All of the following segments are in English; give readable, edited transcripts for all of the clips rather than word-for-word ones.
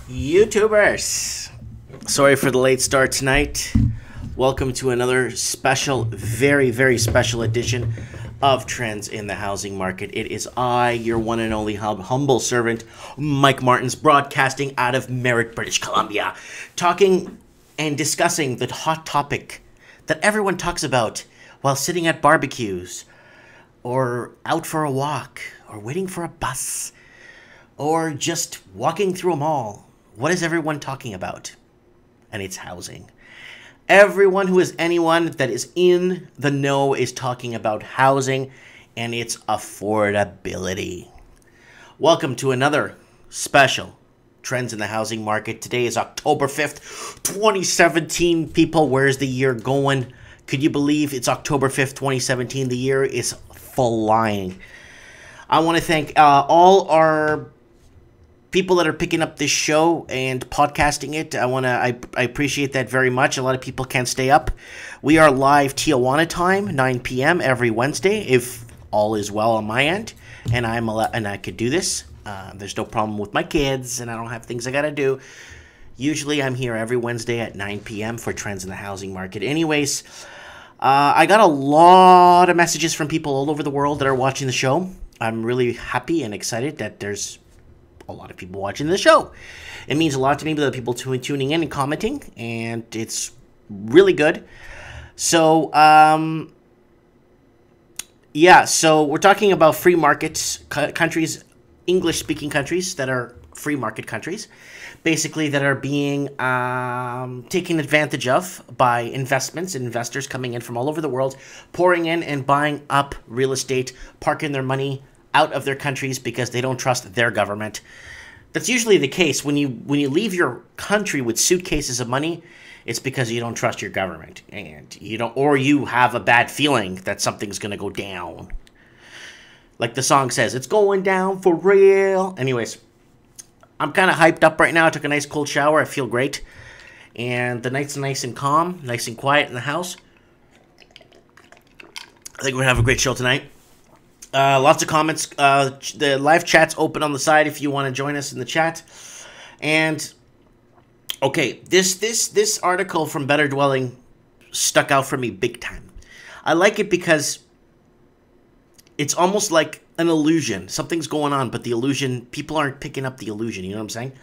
YouTubers, sorry for the late start tonight. Welcome to another special, very special edition of Trends in the Housing Market. It is I, your one and only humble servant, Mike Martins, broadcasting out of Merritt, British Columbia, talking and discussing the hot topic that everyone talks about while sitting at barbecues, or out for a walk, or waiting for a bus, or just walking through a mall. What is everyone talking about? And it's housing. Everyone who is anyone that is in the know is talking about housing and its affordability. Welcome to another special Trends in the Housing Market. Today is October 5th, 2017. People, where's the year going? Could you believe it's October 5th, 2017? The year is flying. I want to thank all our people that are picking up this show and podcasting it. I appreciate that very much. A lot of people can't stay up. We are live Tijuana time, 9 p.m. every Wednesday, if all is well on my end, and I could do this. There's no problem with my kids, and I don't have things I gotta do. Usually, I'm here every Wednesday at 9 p.m. for Trends in the Housing Market. Anyways, I got a lot of messages from people all over the world that are watching the show. I'm really happy and excited that there's a lot of people watching the show. It means a lot to me, the people tuning in and commenting, and it's really good. So, yeah, so we're talking about free markets, countries, English-speaking countries that are free market countries, basically that are being taken advantage of by investors coming in from all over the world, pouring in and buying up real estate, parking their money out of their countries because they don't trust their government. That's usually the case. When you leave your country with suitcases of money, it's because you don't trust your government, and you have a bad feeling that something's going to go down. Like the song says, it's going down for real. Anyways, I'm kind of hyped up right now. I took a nice cold shower. I feel great. And the night's nice and calm, nice and quiet in the house. I think we're going to have a great show tonight. Lots of comments. The live chat's open on the side if you want to join us in the chat. And okay, this article from Better Dwelling stuck out for me big time. I like it because it's almost like an illusion. Something's going on, but the illusion, people aren't picking up the illusion. You know what I'm saying?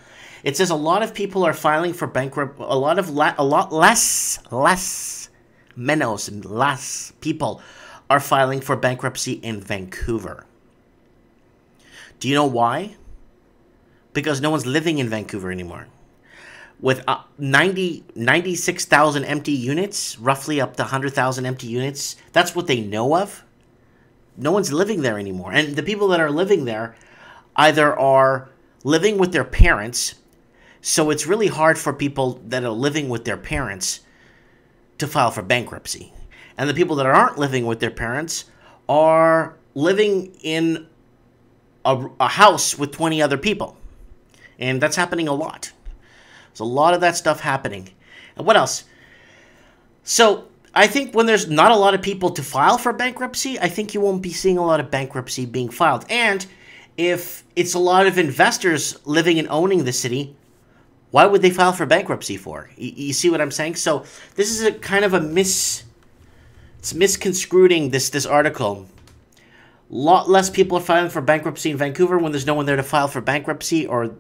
It says a lot of people are filing for bankruptcy. A lot less people are filing for bankruptcy in Vancouver. Do you know why? Because no one's living in Vancouver anymore. With 96,000 empty units, roughly up to 100,000 empty units, that's what they know of. No one's living there anymore. And the people that are living there either are living with their parents, so it's really hard for people that are living with their parents to file for bankruptcy. And the people that aren't living with their parents are living in a house with 20 other people. And that's happening a lot. There's a lot of that stuff happening. And what else? So I think when there's not a lot of people to file for bankruptcy, I think you won't be seeing a lot of bankruptcy being filed. And if it's a lot of investors living and owning the city, why would they file for bankruptcy for? You see what I'm saying? So this is a kind of it's misconstruing this article. A lot less people are filing for bankruptcy in Vancouver when there's no one there to file for bankruptcy, or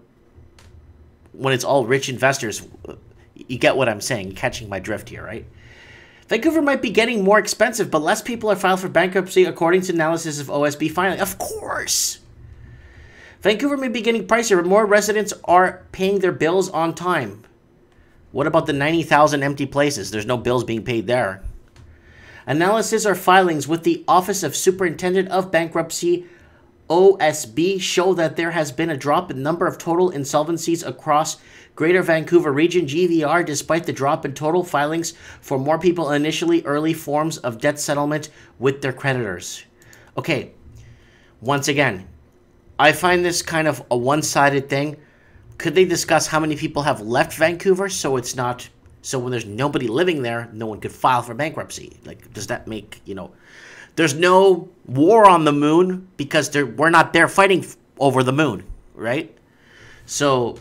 when it's all rich investors. You get what I'm saying. You're catching my drift here, right? Vancouver might be getting more expensive, but less people are filed for bankruptcy according to analysis of OSB filing. Of course! Vancouver may be getting pricier, but more residents are paying their bills on time. What about the 90,000 empty places? There's no bills being paid there. Analysis or filings with the Office of Superintendent of Bankruptcy, OSB, show that there has been a drop in number of total insolvencies across Greater Vancouver Region, GVR, despite the drop in total filings for more people initially early forms of debt settlement with their creditors. Okay, once again, I find this kind of a one-sided thing. Could they discuss how many people have left Vancouver so it's not... So when there's nobody living there, no one could file for bankruptcy? Like, does that make, There's no war on the moon because we're not there fighting over the moon, right? So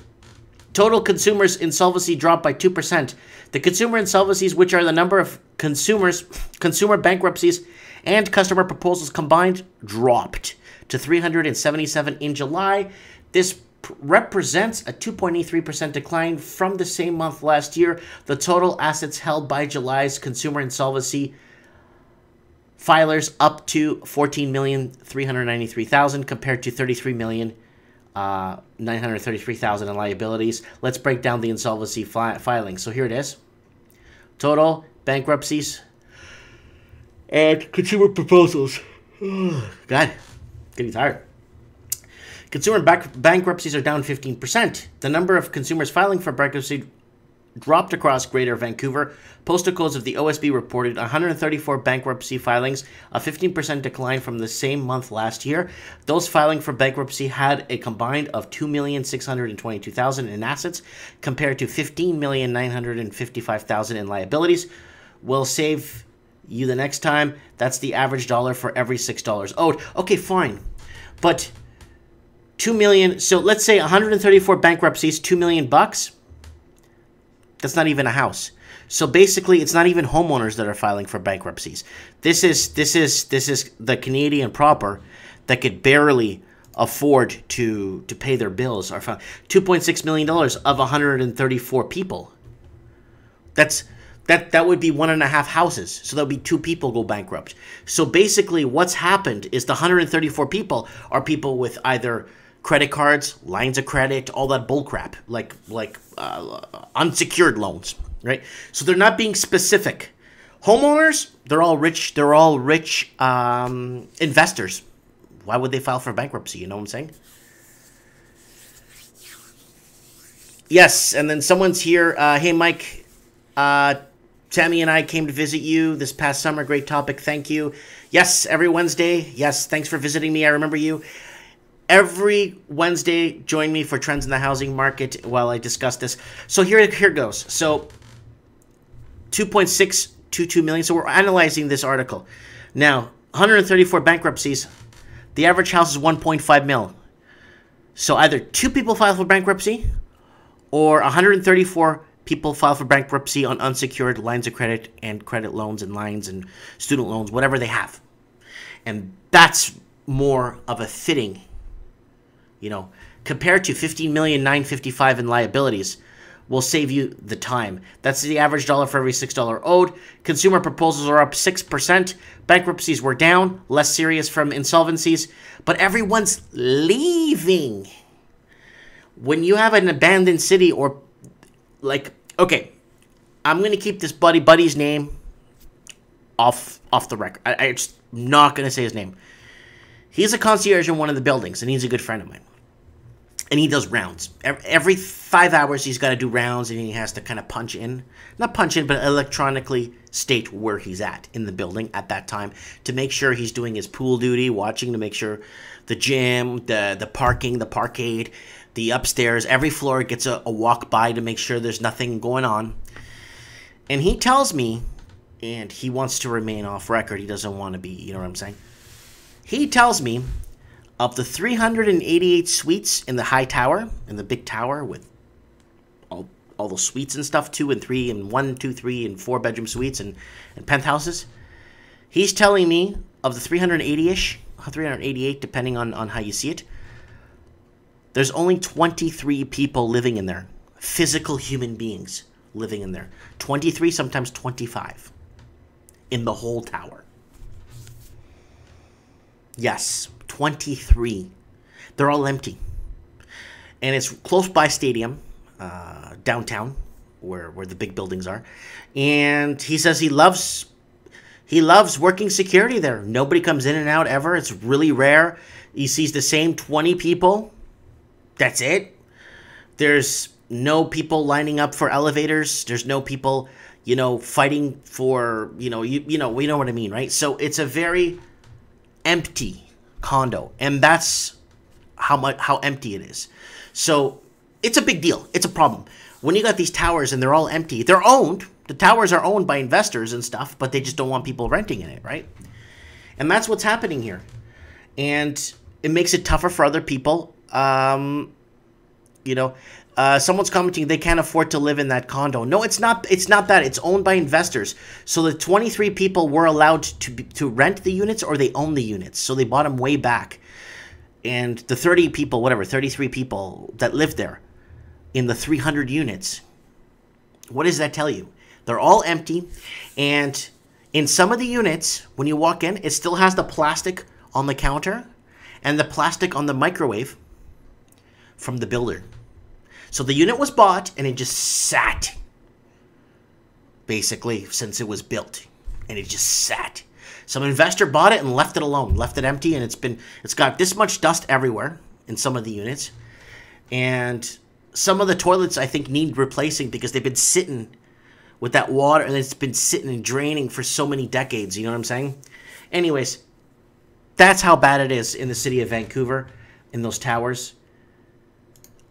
Total consumers insolvency dropped by 2%. The consumer insolvencies, which are the number of consumer bankruptcies and customer proposals combined, dropped to 377 in July. This represents a 2.83% decline from the same month last year. The total assets held by July's consumer insolvency filers up to 14,393,000 compared to 33,933,000 in liabilities. Let's break down the insolvency filings. So here it is. Total bankruptcies and consumer proposals. God, getting tired. Consumer bankruptcies are down 15%. The number of consumers filing for bankruptcy dropped across Greater Vancouver. Postal codes of the OSB reported 134 bankruptcy filings, a 15% decline from the same month last year. Those filing for bankruptcy had a combined of 2,622,000 in assets compared to 15,955,000 in liabilities. We'll save you the next time. That's the average dollar for every $6 owed. Okay, fine. But 2 million, so let's say 134 bankruptcies, $2 million bucks. That's not even a house. So basically, it's not even homeowners that are filing for bankruptcies. This is the Canadian proper that could barely afford to pay their bills are filing. $2.6 million of 134 people. That would be 1.5 houses. So that would be 2 people go bankrupt. So basically, what's happened is the 134 people are people with either credit cards, lines of credit, all that bullcrap, like unsecured loans, right? So they're not being specific. Homeowners, they're all rich. They're all rich investors. Why would they file for bankruptcy? You know what I'm saying? Yes, and then someone's here. Hey, Mike. Tammy and I came to visit you this past summer. Great topic. Thank you. Yes, every Wednesday. Yes, thanks for visiting me. I remember you. Every Wednesday, join me for Trends in the Housing Market while I discuss this. So here goes. So 2.622 million. So we're analyzing this article. Now, 134 bankruptcies. The average house is 1.5 mil. So either 2 people file for bankruptcy or 134 people file for bankruptcy on unsecured lines of credit and credit loans and lines and student loans, whatever they have. And that's more of a fitting, you know, compared to 15,955,000 in liabilities, will save you the time. That's the average dollar for every $6 owed. Consumer proposals are up 6%. Bankruptcies were down, less serious from insolvencies, but everyone's leaving. When you have an abandoned city or like, okay, I'm going to keep this buddy's name off the record. I'm just not going to say his name. He's a concierge in one of the buildings, and he's a good friend of mine. And he does rounds. Every 5 hours, he's got to do rounds, and he has to kind of punch in. Not punch in, but electronically state where he's at in the building at that time to make sure he's doing his pool duty, watching to make sure the gym, the parking, the parkade, the upstairs, every floor gets a walk by to make sure there's nothing going on. And he tells me, and he wants to remain off record. He doesn't want to be, you know what I'm saying? He tells me of the 388 suites in the high tower, in the big tower with all the suites and stuff, 2 and 3 and 1, 2, 3 and 4 bedroom suites and penthouses, he's telling me of the 380-ish, 388 depending on how you see it, there's only 23 people living in there. Physical human beings living in there. 23, sometimes 25 in the whole tower. Yes, 23. They're all empty. And it's close by stadium, downtown, where the big buildings are. And he says he loves working security there. Nobody comes in and out ever. It's really rare. He sees the same 20 people. That's it. There's no people lining up for elevators. There's no people, you know, fighting for, you know, we know what I mean, right? So it's a very empty condo, and that's how empty it is. So it's a big deal. It's a problem. When you got these towers and they're all empty, they're owned. The towers are owned by investors and stuff, but they just don't want people renting in it, right? And that's what's happening here. And it makes it tougher for other people. You know, someone's commenting they can't afford to live in that condo. No, it's not. It's not that. It's owned by investors. So the 23 people were allowed to rent the units, or they own the units. So they bought them way back. And the 30 people, whatever, 33 people that live there in the 300 units, what does that tell you? They're all empty. And in some of the units, when you walk in, it still has the plastic on the counter and the plastic on the microwave from the builder. So the unit was bought and it just sat, basically, since it was built. And it just sat. Some investor bought it and left it alone, left it empty, and it's got this much dust everywhere in some of the units. And some of the toilets, I think, need replacing because they've been sitting with that water, and it's been sitting and draining for so many decades. You know what I'm saying? Anyways, that's how bad it is in the city of Vancouver, in those towers.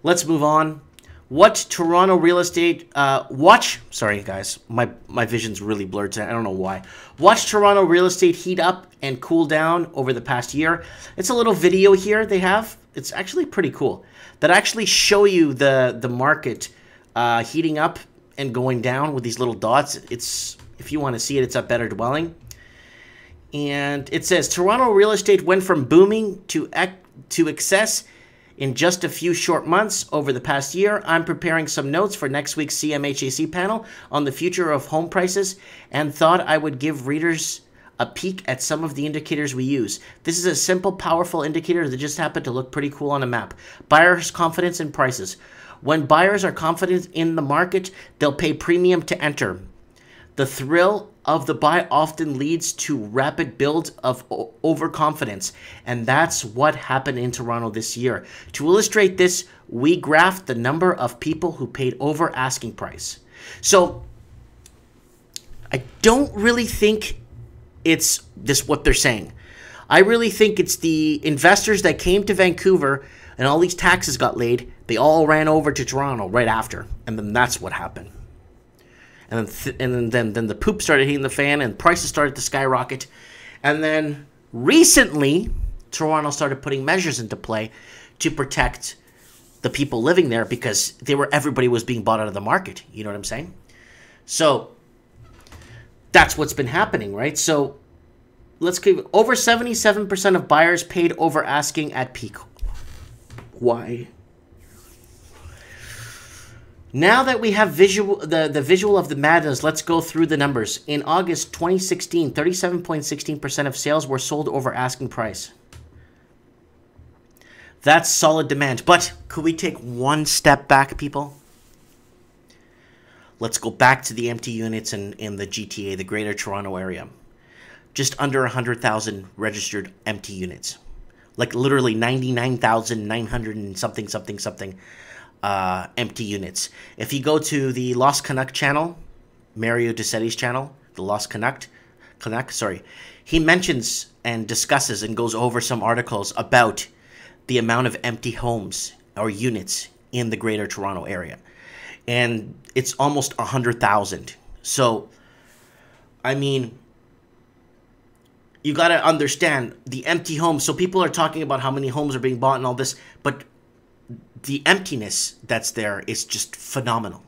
Let's move on. What Toronto real estate, sorry guys, my vision's really blurred today, I don't know why. Watch Toronto real estate heat up and cool down over the past year. It's a little video here they have. It's actually pretty cool. That actually show you the market heating up and going down with these little dots. It's, if you want to see it, it's a better dwelling. And it says, Toronto real estate went from booming to excess in just a few short months over the past year. I'm preparing some notes for next week's CMHAC panel on the future of home prices and thought I would give readers a peek at some of the indicators we use. This is a simple, powerful indicator that just happened to look pretty cool on a map. Buyers' confidence in prices. When buyers are confident in the market, they'll pay premium to enter. The thrill of the buy often leads to rapid build of overconfidence, and that's what happened in Toronto this year. To illustrate this, we graphed the number of people who paid over asking price. So I don't really think it's this what they're saying. I really think it's the investors that came to Vancouver and all these taxes got laid. They all ran over to Toronto right after, and then that's what happened. And then the poop started hitting the fan and prices started to skyrocket. And then recently, Toronto started putting measures into play to protect the people living there because everybody was being bought out of the market. You know what I'm saying? So that's what's been happening, right? So let's keep over 77% of buyers paid over asking at peak. Why? Now that we have the visual of the madness, let's go through the numbers. In August 2016, 37.16% of sales were sold over asking price. That's solid demand. But could we take one step back, people? Let's go back to the empty units in the GTA, the Greater Toronto Area. Just under 100,000 registered empty units. Like literally 99,900 and something empty units. If you go to the Lost Canuck channel, Mario Desetti's channel, the Lost Canuck, he mentions and discusses and goes over some articles about the amount of empty homes or units in the Greater Toronto Area. And it's almost 100,000. So, I mean, you got to understand the empty homes. So people are talking about how many homes are being bought and all this, but the emptiness that's there is just phenomenal.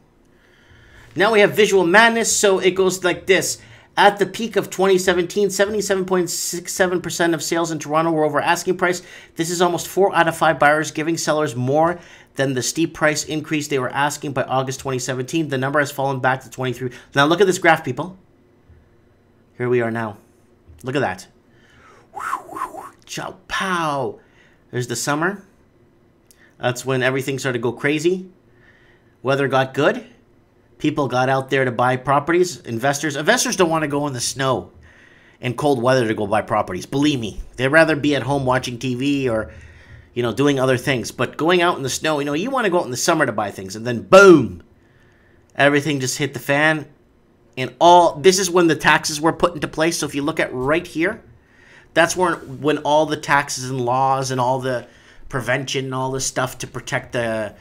Now we have visual madness, so it goes like this. At the peak of 2017, 77.67% of sales in Toronto were over asking price. This is almost 4 out of 5 buyers giving sellers more than the steep price increase they were asking by August 2017. The number has fallen back to 23. Now look at this graph, people. Here we are now. Look at that. Chow pow. There's the summer. That's when everything started to go crazy. Weather got good. People got out there to buy properties. Investors don't want to go in the snow and cold weather to go buy properties. Believe me, they'd rather be at home watching TV or, you know, doing other things. But going out in the snow, you know, you want to go out in the summer to buy things, and then boom, everything just hit the fan. And this is when the taxes were put into place. So if you look at right here, that's when all the taxes and laws and all the prevention and all this stuff to protect the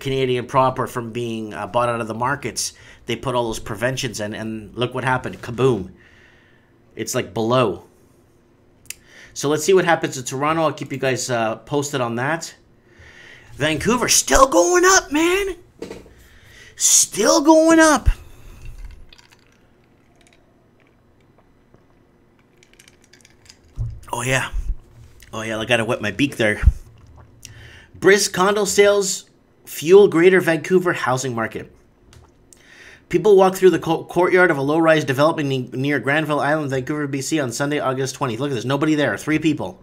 Canadian proper from being bought out of the markets. They put all those preventions in, and look what happened. Kaboom. It's like below. So let's see what happens in Toronto. I'll keep you guys posted on that. Vancouver still going up, man. Still going up. Oh, yeah. Oh, yeah, I gotta wet my beak there. Brisk condo sales fuel greater Vancouver housing market. People walk through the courtyard of a low-rise development near Granville Island, Vancouver, BC on Sunday, August 20th. Look at this. Nobody there. 3 people.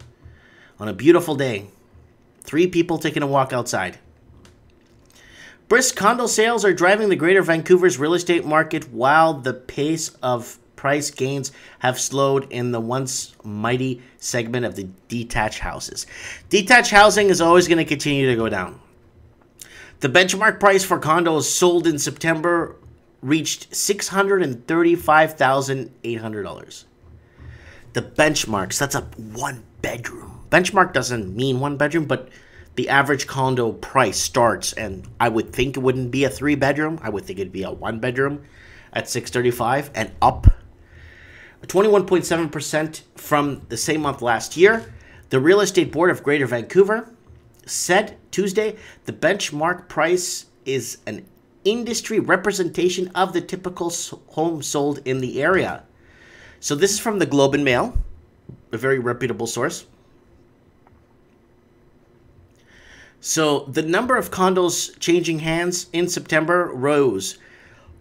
On a beautiful day. 3 people taking a walk outside. Brisk condo sales are driving the greater Vancouver's real estate market while the pace of price gains have slowed in the once mighty segment of the detached houses. Detached housing is always going to continue to go down. The benchmark price for condos sold in September reached $635,800. The benchmarks, that's a 1 bedroom. Benchmark doesn't mean 1 bedroom, but the average condo price starts, and I would think it wouldn't be a 3 bedroom. I would think it'd be a 1 bedroom at $635 and up. 21.7% from the same month last year. The Real Estate Board of Greater Vancouver said Tuesday the benchmark price is an industry representation of the typical home sold in the area. So this is from the Globe and Mail, a very reputable source. So the number of condos changing hands in September rose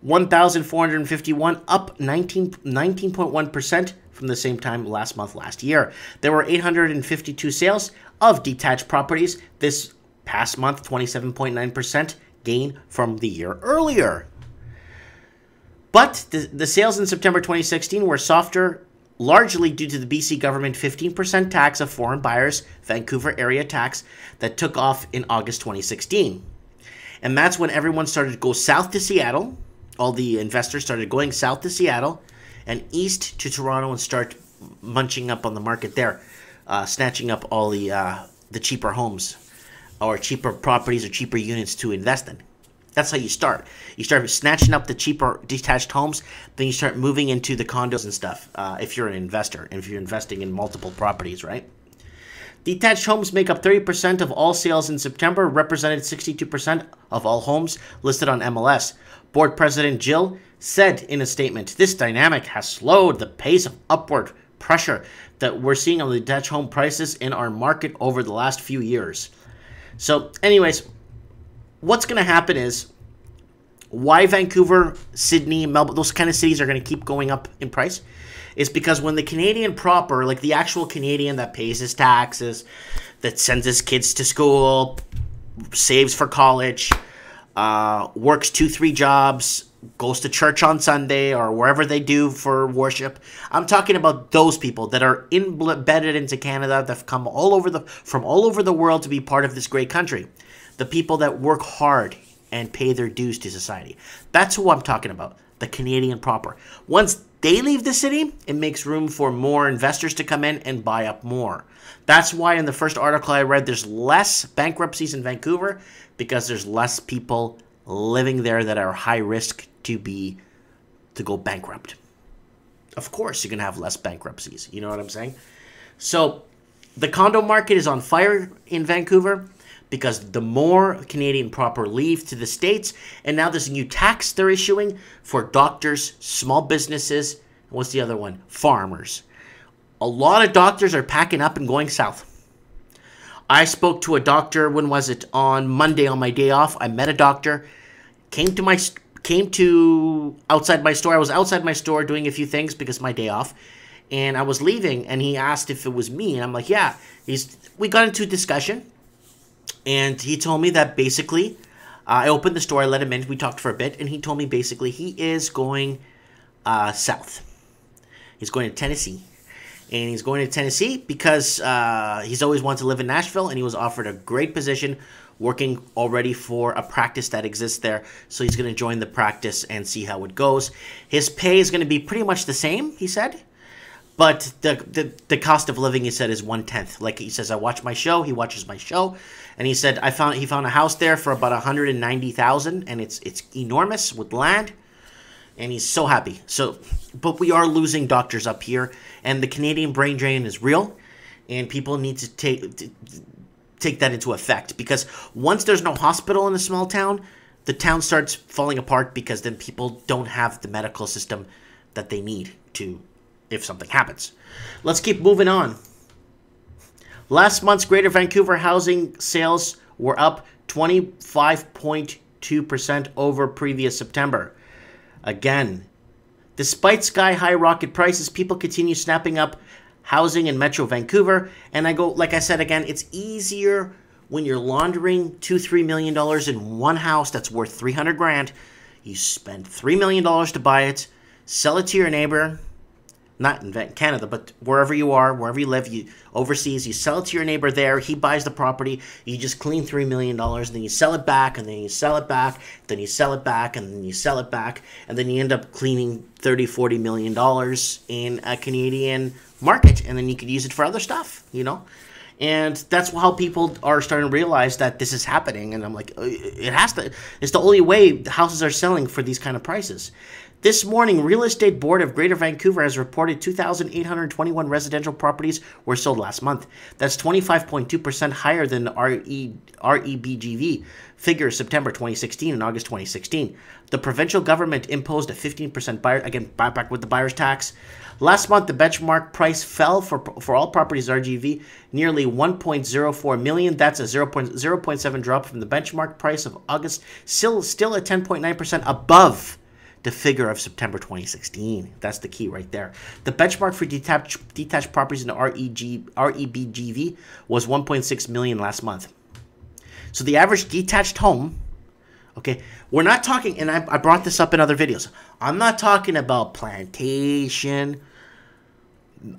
1,451, up 19.1% from the same time last year. There were 852 sales of detached properties this past month, 27.9% gain from the year earlier. But the sales in September 2016 were softer, largely due to the BC government 15% tax of foreign buyers, Vancouver area tax, that took off in August 2016. And that's when everyone started to go south to Seattle. All the investors started going south to Seattle and east to Toronto and start munching up on the market there, snatching up all the cheaper homes or cheaper properties or cheaper units to invest in. That's how you start. You start snatching up the cheaper detached homes, then you start moving into the condos and stuff if you're an investor and if you're investing in multiple properties, right? Detached homes make up 30% of all sales in September, represented 62% of all homes listed on MLS. Board President Jill said in a statement, "This dynamic has slowed the pace of upward pressure that we're seeing on the detached home prices in our market over the last few years." So anyways, what's going to happen is why Vancouver, Sydney, Melbourne, those kind of cities are going to keep going up in price is because when the Canadian proper, like the actual Canadian that pays his taxes, that sends his kids to school, saves for college, works 2-3 jobs, goes to church on Sunday or wherever they do for worship. I'm talking about those people that are embedded into Canada, that have come from all over the world to be part of this great country. The people that work hard and pay their dues to society. That's who I'm talking about, the Canadian proper. Once they leave the city, it makes room for more investors to come in and buy up more. That's why in the first article I read, there's less bankruptcies in Vancouver because there's less people living there that are high risk to go bankrupt. Of course, you're going to have less bankruptcies. You know what I'm saying? So the condo market is on fire in Vancouver because the more Canadian proper leave to the States, and now there's a new tax they're issuing for doctors, small businesses, and what's the other one? Farmers. A lot of doctors are packing up and going south. I spoke to a doctor, when was it? On Monday on my day off. I met a doctor, came to outside my store. I was outside my store doing a few things because my day off, and I was leaving, and he asked if it was me, and I'm like, yeah. We got into a discussion, and he told me that basically, I opened the store, I let him in, we talked for a bit, and he told me basically he is going south. He's going to Tennessee. And he's going to Tennessee because he's always wanted to live in Nashville, and he was offered a great position working already for a practice that exists there. So he's going to join the practice and see how it goes. His pay is going to be pretty much the same, he said. But the cost of living, he said, is 1/10. Like he says, I watch my show, he watches my show. And he said he found a house there for about $190,000, and it's enormous with land. And he's so happy. But we are losing doctors up here, and the Canadian brain drain is real, and people need to take that into effect, because once there's no hospital in a small town, the town starts falling apart, because then people don't have the medical system that they need to, if something happens. Let's keep moving on. Last month's Greater Vancouver housing sales were up 25.2% over previous September. Again, despite sky-high rocket prices, people continue snapping up housing in Metro Vancouver. And like I said again, it's easier when you're laundering $2-3 million in one house that's worth 300 grand. You spend $3 million to buy it, sell it to your neighbor, not in Canada, but wherever you are, wherever you live, overseas, you sell it to your neighbor there, he buys the property, you just clean $3 million, and then you sell it back, and then you sell it back, then you sell it back, and then you sell it back, and then you end up cleaning $30-40 million in a Canadian market, and then you could use it for other stuff, you know? And that's how people are starting to realize that this is happening, and I'm like, it has to, it's the only way houses are selling for these kind of prices. This morning, Real Estate Board of Greater Vancouver has reported 2,821 residential properties were sold last month. That's 25.2% higher than the REBGV figure September 2016 and August 2016. The provincial government imposed a 15% buyer, again, back with the buyer's tax. Last month, the benchmark price fell for all properties RGV nearly 1.04 million. That's a 0.7 drop from the benchmark price of August, still at 10.9% above the figure of September 2016. That's the key right there. The benchmark for detached properties in the REBGV was 1.6 million last month. So the average detached home, okay, we're not talking, and I brought this up in other videos, I'm not talking about plantation,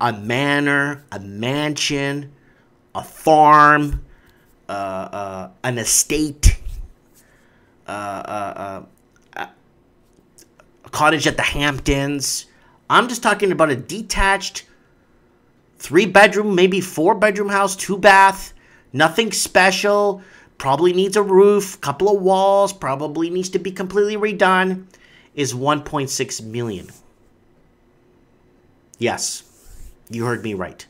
a manor, a mansion, a farm, an estate, a cottage at the Hamptons. I'm just talking about a detached 3-bedroom, maybe 4-bedroom house, 2-bath, nothing special, probably needs a roof, couple of walls, probably needs to be completely redone, is 1.6 million. Yes, you heard me right.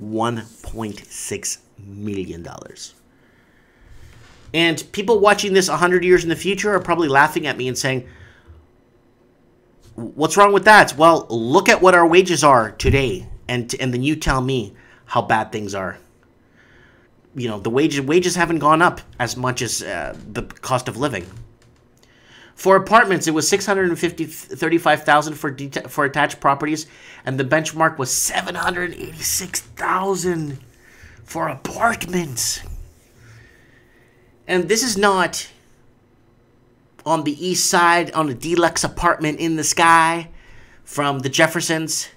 $1.6 million. And people watching this 100 years in the future are probably laughing at me and saying, what's wrong with that? Well, look at what our wages are today, and then you tell me how bad things are. You know, the wages haven't gone up as much as the cost of living. For apartments, it was $635,000 for attached properties, and the benchmark was $786,000 for apartments. And this is not on the east side, on a deluxe apartment in the sky from the Jeffersons.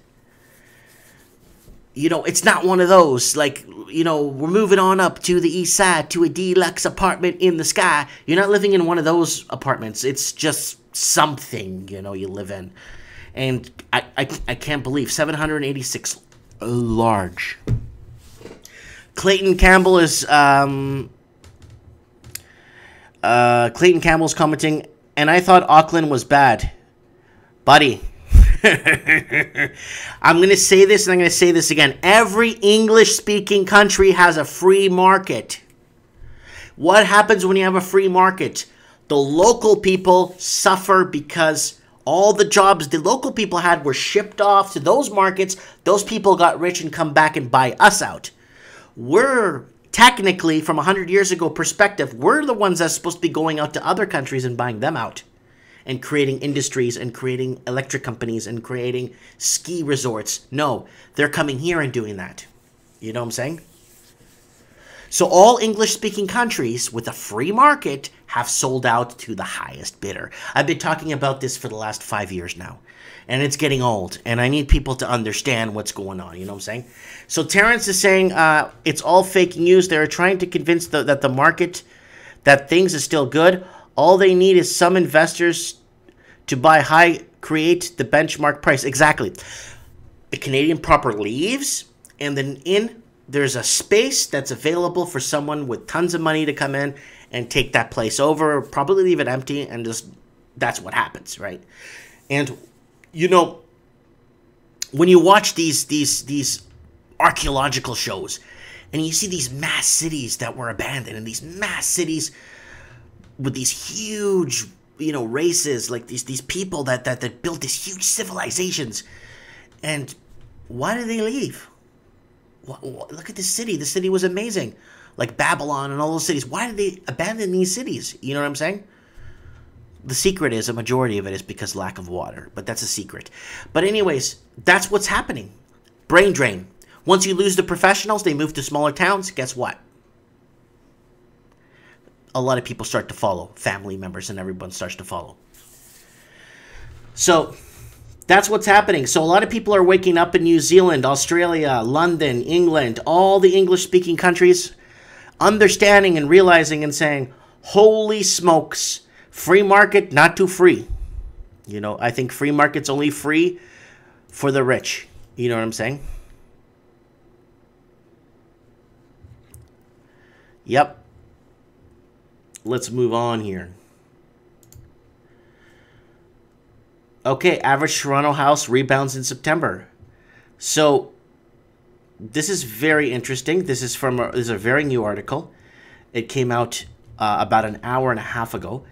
You know, it's not one of those, like, you know, we're moving on up to the east side to a deluxe apartment in the sky. You're not living in one of those apartments. It's just something, you know, you live in. And I can't believe 786 large. Clayton Campbell is Clayton Campbell's commenting, and I thought Auckland was bad. Buddy, I'm going to say this and I'm going to say this again. Every English-speaking country has a free market. What happens when you have a free market? The local people suffer because all the jobs the local people had were shipped off to those markets. Those people got rich and come back and buy us out. We're technically, from 100 years ago perspective, we're the ones that's supposed to be going out to other countries and buying them out and creating industries and creating electric companies and creating ski resorts. No, they're coming here and doing that. You know what I'm saying? So all English-speaking countries with a free market have sold out to the highest bidder. I've been talking about this for the last 5 years now, and it's getting old, and I need people to understand what's going on. You know what I'm saying? So Terrence is saying it's all fake news. They're trying to convince that the market, that things are still good. All they need is some investors to buy high, create the benchmark price. Exactly. The Canadian proper leaves, and then there's a space that's available for someone with tons of money to come in and take that place over, probably leave it empty, and just that's what happens, right? And you know, when you watch these archaeological shows, And you see these mass cities that were abandoned, and these mass cities with these huge, races, like these people that built these huge civilizations. And why did they leave? Look at this city. The city was amazing. Like Babylon and all those cities. Why did they abandon these cities? You know what I'm saying? The secret is, a majority of it is because lack of water. But that's a secret. But anyways, that's what's happening. Brain drain. Once you lose the professionals, they move to smaller towns. Guess what? A lot of people start to follow. Family members and everyone starts to follow. So that's what's happening. So a lot of people are waking up in New Zealand, Australia, London, England, all the English-speaking countries, understanding and realizing and saying, holy smokes, free market, not too free. I think free market's only free for the rich. You know what I'm saying? Yep. Let's move on here. Okay, average Toronto house rebounds in September. So this is very interesting. This is a very new article. It came out about an hour and a half ago.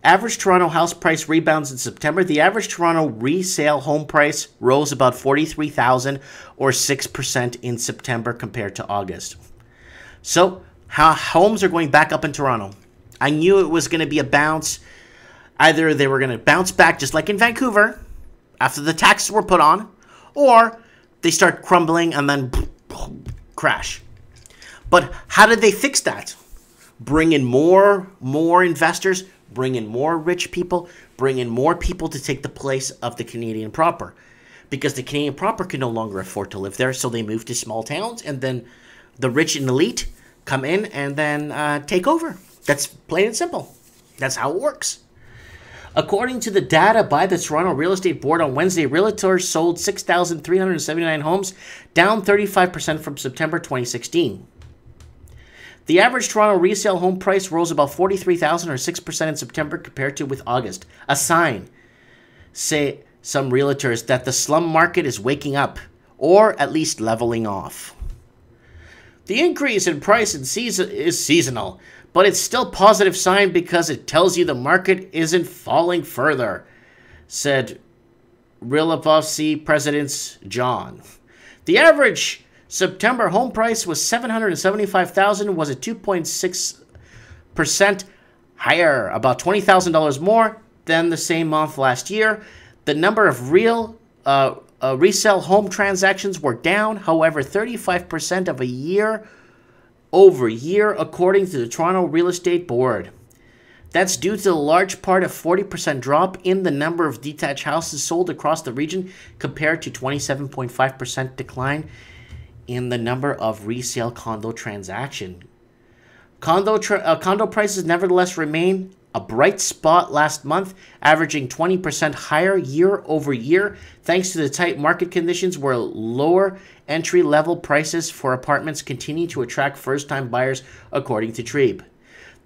Average Toronto house price rebounds in September. The average Toronto resale home price rose about $43,000 or 6% in September compared to August. So how homes are going back up in Toronto. I knew it was going to be a bounce. Either they were going to bounce back just like in Vancouver after the taxes were put on, or they start crumbling and then crash. But how did they fix that? Bring in more investors, bring in more rich people, bring in more people to take the place of the Canadian proper. Because the Canadian proper can no longer afford to live there, so they move to small towns, and then the rich and elite come in and then take over. That's plain and simple. That's how it works. According to the data by the Toronto Real Estate Board on Wednesday, realtors sold 6,379 homes, down 35% from September 2016. The average Toronto resale home price rose about $43,000 or 6% in September compared to with August. A sign, say some realtors, that the slum market is waking up, or at least leveling off. The increase in price is seasonal, but it's still a positive sign because it tells you the market isn't falling further, said Bankruptcy President John. The average September home price was $775,000, was a 2.6% higher, about $20,000 more than the same month last year. The number of resale home transactions were down, however, 35% of a year over year, according to the Toronto Real Estate Board. That's due to a large part of 40% drop in the number of detached houses sold across the region compared to 27.5% decline in the number of resale condo transactions. Condo prices nevertheless remain a bright spot last month, averaging 20% higher year over year, thanks to the tight market conditions where lower entry-level prices for apartments continue to attract first-time buyers, according to Trebe.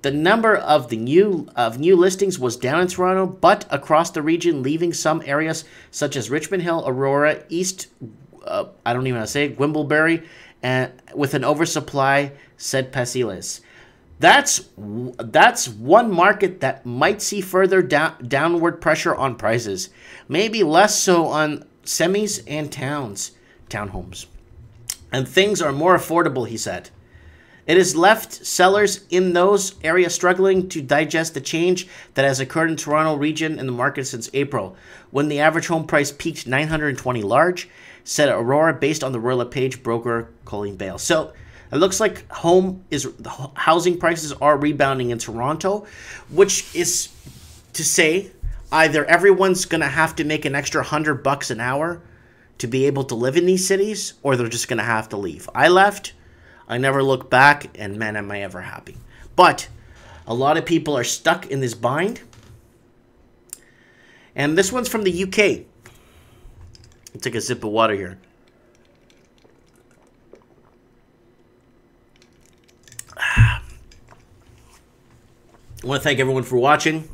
The number of new listings was down in Toronto, but across the region, leaving some areas such as Richmond Hill, Aurora, East, I don't even know how to say it, Wimbledon, and with an oversupply, said Pasilis. That's one market that might see further downward pressure on prices, maybe less so on semis and townhomes. And things are more affordable, he said. It has left sellers in those areas struggling to digest the change that has occurred in Toronto region in the market since April, when the average home price peaked $920 large, said Aurora, based on the Royal LePage broker Colleen Bale. So it looks like housing prices are rebounding in Toronto, which is to say either everyone's going to have to make an extra $100 an hour to be able to live in these cities, or they're just going to have to leave. I left. I never looked back, and man, am I ever happy. But a lot of people are stuck in this bind. And this one's from the UK. I'll take a sip of water here. I want to thank everyone for watching,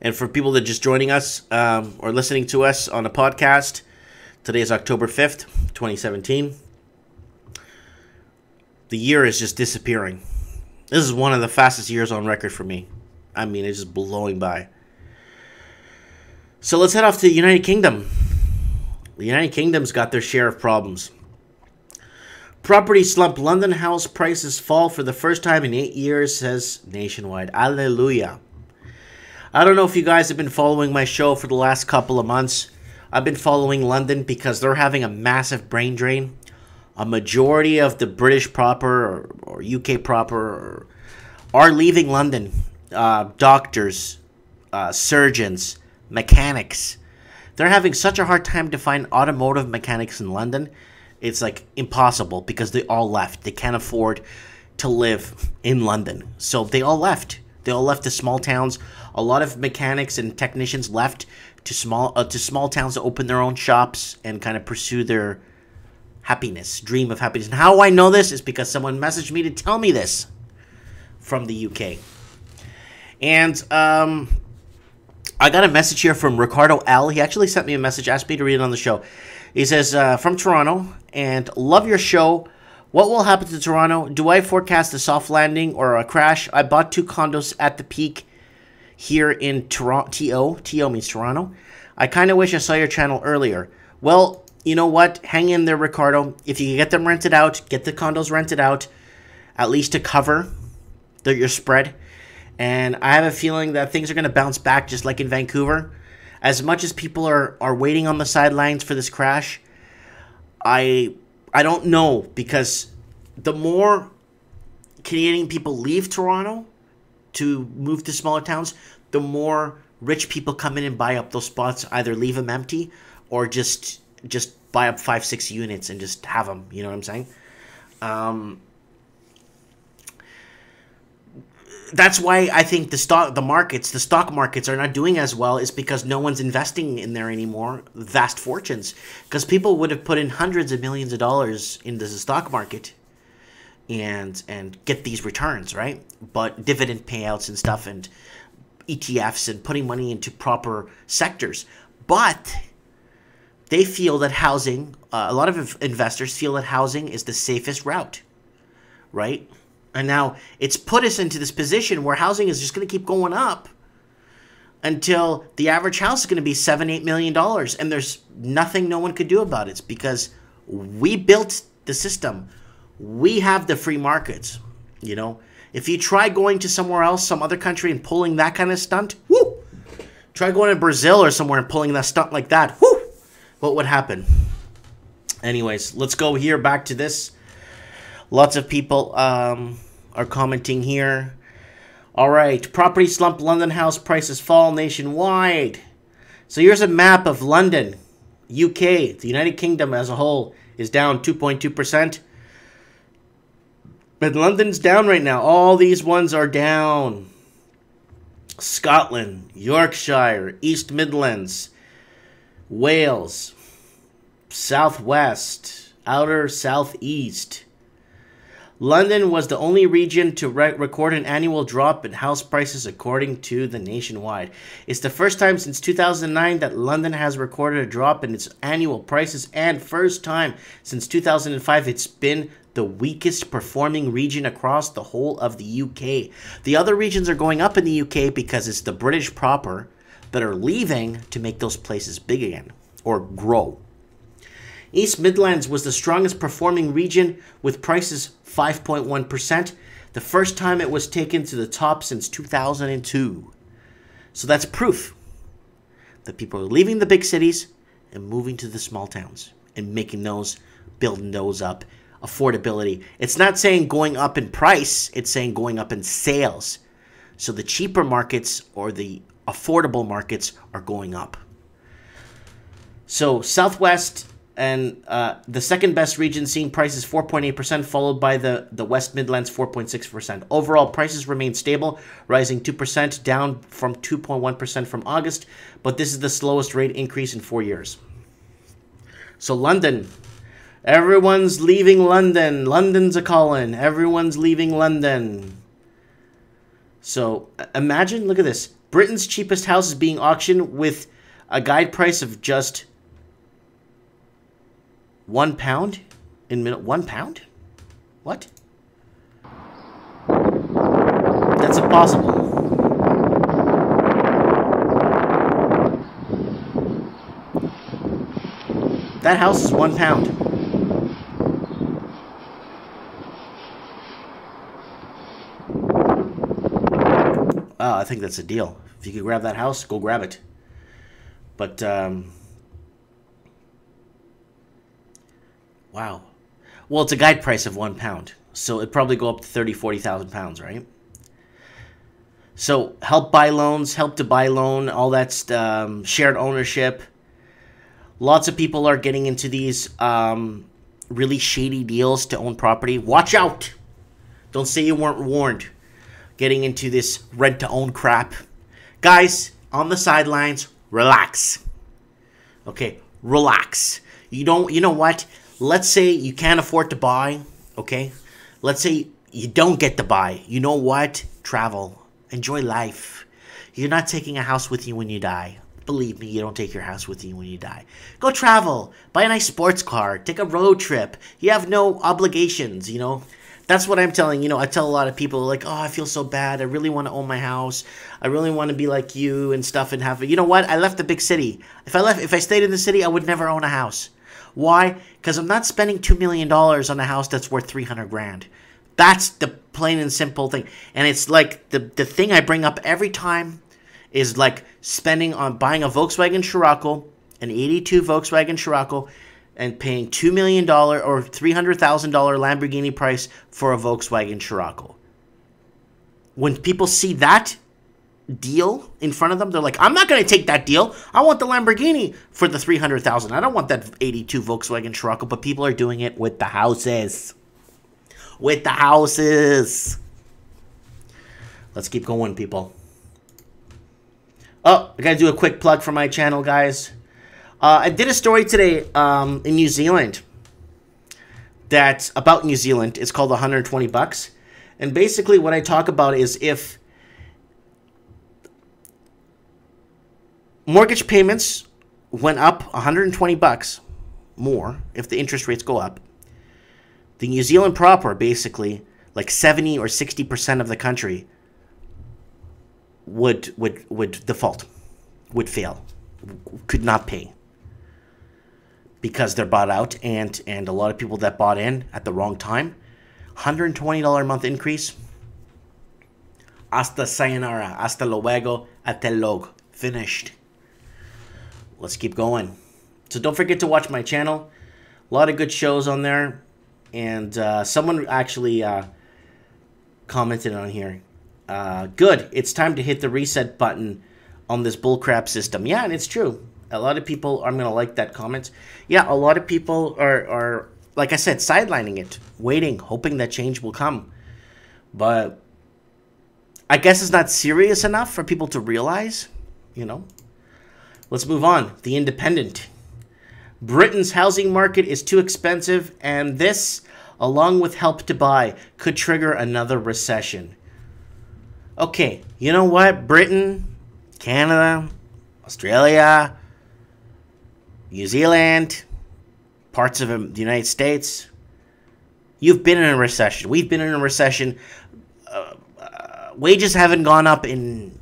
and for people that are just joining us or listening to us on a podcast. Today is October 5th, 2017. The year is just disappearing. This is one of the fastest years on record for me. I mean, it's just blowing by. So let's head off to the United Kingdom. The United Kingdom's got their share of problems. Property slump. London house prices fall for the first time in 8 years, says Nationwide. Hallelujah. I don't know if you guys have been following my show for the last couple of months. I've been following London because they're having a massive brain drain. A majority of the British proper or UK proper are leaving London. Doctors, surgeons, mechanics. They're having such a hard time to find automotive mechanics in London. It's like impossible because they all left. They can't afford to live in London. So they all left. They all left the small towns. A lot of mechanics and technicians left to small towns to open their own shops and kind of pursue their happiness, dream of happiness. And how I know this is because someone messaged me to tell me this from the UK. And I got a message here from Ricardo L. He actually sent me a message, asked me to read it on the show. He says, from Toronto, and love your show. What will happen to Toronto? Do I forecast a soft landing or a crash? I bought 2 condos at the peak here in Toronto. TO means Toronto. I kind of wish I saw your channel earlier. Well, you know what? Hang in there, Ricardo. If you can get them rented out, get the condos rented out, at least to cover your spread. And I have a feeling that things are going to bounce back just like in Vancouver. As much as people are waiting on the sidelines for this crash, I don't know, because the more Canadian people leave Toronto to move to smaller towns, the more rich people come in and buy up those spots, either leave them empty or just buy up 5-6 units and just have them. You know what I'm saying? That's why I think the stock markets are not doing as well, is because no one's investing in there anymore, vast fortunes. Because people would have put in hundreds of millions of dollars into the stock market and get these returns, right? But dividend payouts and stuff and ETFs and putting money into proper sectors. But they feel that housing, a lot of investors feel that housing is the safest route, right? And now it's put us into this position where housing is just going to keep going up until the average house is going to be $7-8 million. And there's nothing no one could do about it. It's because we built the system. We have the free markets, you know. If you try going to somewhere else, some other country, and pulling that kind of stunt, whoo! Try going to Brazil or somewhere and pulling that stunt like that, whoo! What would happen? Anyways, let's go here back to this. Lots of people are commenting here. All right. Property slump. London house prices fall nationwide. So here's a map of London, UK. The United Kingdom as a whole is down 2.2%. But London's down right now. All these ones are down. Scotland, Yorkshire, East Midlands, Wales, Southwest, Outer Southeast. London was the only region to record an annual drop in house prices according to the Nationwide. It's the first time since 2009 that London has recorded a drop in its annual prices, and first time since 2005 it's been the weakest performing region across the whole of the UK. The other regions are going up in the UK because it's the British proper that are leaving to make those places big again or grow. East Midlands was the strongest performing region with prices 5.1%, the first time it was taken to the top since 2002. So that's proof that people are leaving the big cities and moving to the small towns and making those, building those up. Affordability. It's not saying going up in price, it's saying going up in sales. So the cheaper markets or the affordable markets are going up. So Southwest and the second best region seeing prices 4.8%, followed by the West Midlands 4.6%. Overall, prices remain stable, rising 2%, down from 2.1% from August, but this is the slowest rate increase in 4 years. So London, everyone's leaving London. London's a calling. Everyone's leaving London. So imagine, look at this. Britain's cheapest house is being auctioned with a guide price of just £1 in £1? What? possible. That house is £1. Oh, I think that's a deal. If you could grab that house, go grab it. But, wow. Well, it's a guide price of £1. So it'd probably go up to 30,000, 40,000 pounds, right? So help buy loans, help to buy loan, all that shared ownership. Lots of people are getting into these really shady deals to own property. Watch out! Don't say you weren't warned. Getting into this rent-to-own crap. Guys, on the sidelines, relax. Okay, relax. You know what? Let's say you can't afford to buy, okay? Let's say you don't get to buy. You know what? Travel. Enjoy life. You're not taking a house with you when you die. Believe me, you don't take your house with you when you die. Go travel. Buy a nice sports car. Take a road trip. You have no obligations, you know? That's what I'm telling, you know, I tell a lot of people, like, oh, I feel so bad. I really want to own my house. I really want to be like you and stuff and have, you know what? I left the big city. If I stayed in the city, I would never own a house. Why? Because I'm not spending $2 million on a house that's worth 300 grand. That's the plain and simple thing. And it's like the thing I bring up every time is like spending on buying a Volkswagen Scirocco, an 82 Volkswagen Scirocco, and paying $2 million or $300,000 Lamborghini price for a Volkswagen Scirocco. When people see that deal in front of them, they're like, I'm not going to take that deal. I want the Lamborghini for the $300,000. I don't want that 82 Volkswagen Scirocco, but people are doing it with the houses. With the houses. Let's keep going, people. Oh, I got to do a quick plug for my channel, guys. I did a story today in New Zealand that's about New Zealand. It's called 120 Bucks. And basically what I talk about is if mortgage payments went up 120 bucks more, if the interest rates go up, the New Zealand proper, basically, like 70 or 60% of the country would default, would fail, could not pay. Because they're bought out, and a lot of people that bought in at the wrong time. $120 a month increase. Hasta sayonara. Hasta luego. Hasta luego. Finished. Let's keep going. So don't forget to watch my channel. A lot of good shows on there. And someone actually commented on here. Good. It's time to hit the reset button on this bullcrap system. Yeah, and it's true. A lot of people, I'm going to like that comment. Yeah, a lot of people are, like I said, sidelining it, waiting, hoping that change will come. But I guess it's not serious enough for people to realize, you know. Let's move on. The Independent. Britain's housing market is too expensive, and this, along with Help to Buy, could trigger another recession. Okay, you know what? Britain, Canada, Australia, New Zealand, parts of the United States, you've been in a recession. We've been in a recession. Wages haven't gone up in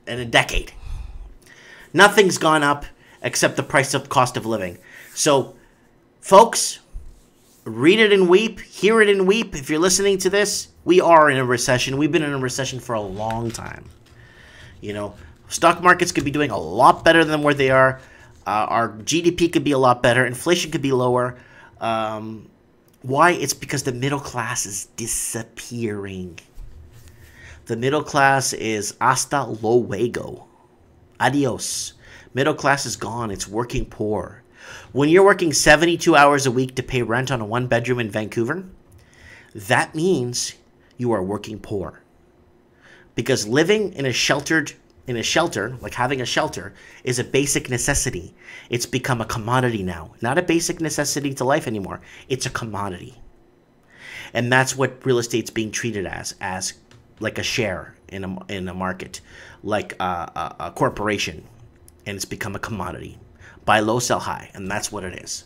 a decade. Nothing's gone up except the price of cost of living. So, folks, read it and weep, hear it and weep. If you're listening to this, we are in a recession. We've been in a recession for a long time. You know, stock markets could be doing a lot better than where they are. Our GDP could be a lot better. Inflation could be lower. Why? It's because the middle class is disappearing. The middle class is hasta luego. Adios. Middle class is gone. It's working poor. When you're working 72 hours a week to pay rent on a one-bedroom in Vancouver, that means you are working poor. Because living in a shelter, like having a shelter, is a basic necessity. It's become a commodity now. Not a basic necessity to life anymore. It's a commodity. And that's what real estate's being treated as like a share in a market, like a corporation. And it's become a commodity. Buy low, sell high. And that's what it is.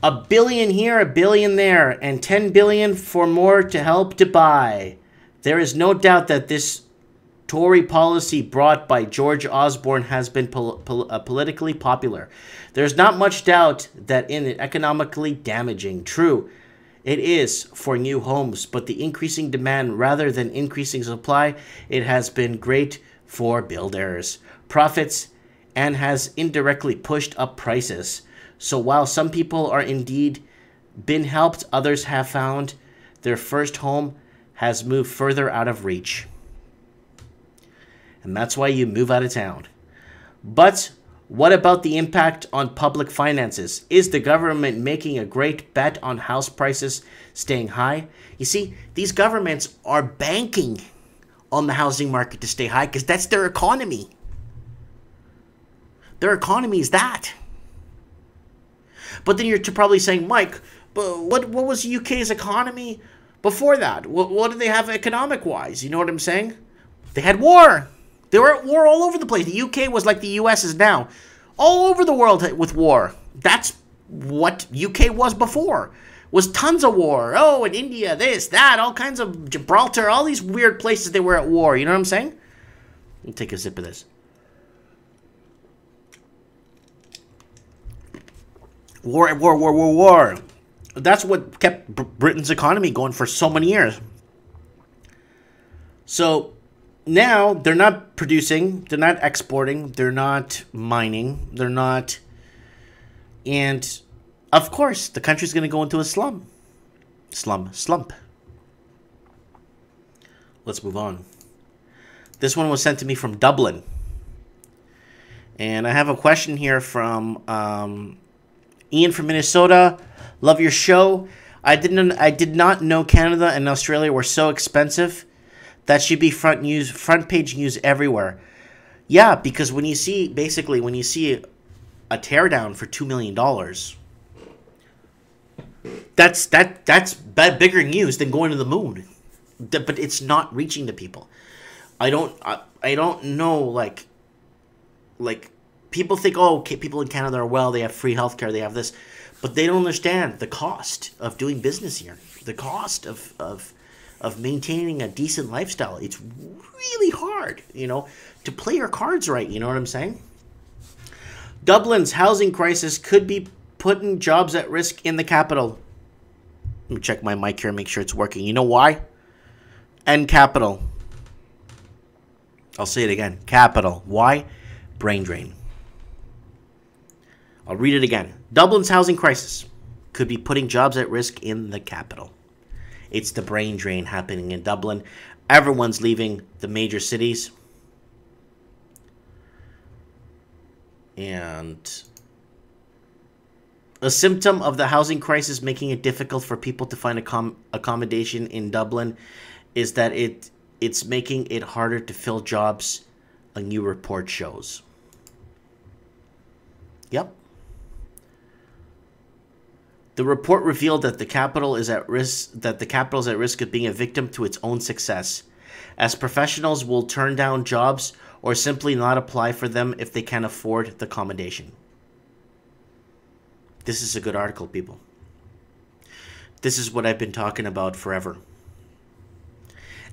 $1 billion here, $1 billion there, and $10 billion for more to Help to Buy. There is no doubt that this Tory policy brought by George Osborne has been politically popular. There's not much doubt that it is economically damaging. True, it is for new homes, but the increasing demand rather than increasing supply, it has been great for builders' profits and has indirectly pushed up prices. So while some people are indeed been helped, others have found their first home has moved further out of reach. And that's why you move out of town. But what about the impact on public finances? Is the government making a great bet on house prices staying high? You see, these governments are banking on the housing market to stay high because that's their economy. Their economy is that. But then you're probably saying, Mike, but what was the UK's economy before that? What did they have economic-wise? You know what I'm saying? They had war. They were at war all over the place. The UK was like the US is now. All over the world with war. That's what UK was before. Was tons of war. Oh, in India, this, that, all kinds of Gibraltar, all these weird places they were at war. You know what I'm saying? Let me take a sip of this. War. That's what kept Britain's economy going for so many years. So now they're not producing, they're not exporting, they're not mining, they're not. And of course, the country's going to go into a slump. Let's move on. This one was sent to me from Dublin. And I have a question here from Ian from Minnesota. Love your show. I did not know Canada and Australia were so expensive. That should be front page news everywhere. Yeah, because when you see a teardown for $2 million, that's bigger news than going to the moon. But it's not reaching the people. I don't know, like people think, oh, okay, people in Canada are well, they have free healthcare, they have this, but they don't understand the cost of doing business here, the cost of maintaining a decent lifestyle. It's really hard, to play your cards right. You know what I'm saying? Dublin's housing crisis could be putting jobs at risk in the capital. Let me check my mic here, make sure it's working. You know why? And capital. I'll say it again. Capital. Why? Brain drain. I'll read it again. Dublin's housing crisis could be putting jobs at risk in the capital. It's the brain drain happening in Dublin. Everyone's leaving the major cities. And a symptom of the housing crisis making it difficult for people to find accommodation in Dublin is that it's making it harder to fill jobs, a new report shows. Yep. The report revealed that the capital is at risk of being a victim to its own success, as professionals will turn down jobs or simply not apply for them if they can't afford the accommodation. This is a good article, people. This is what I've been talking about forever.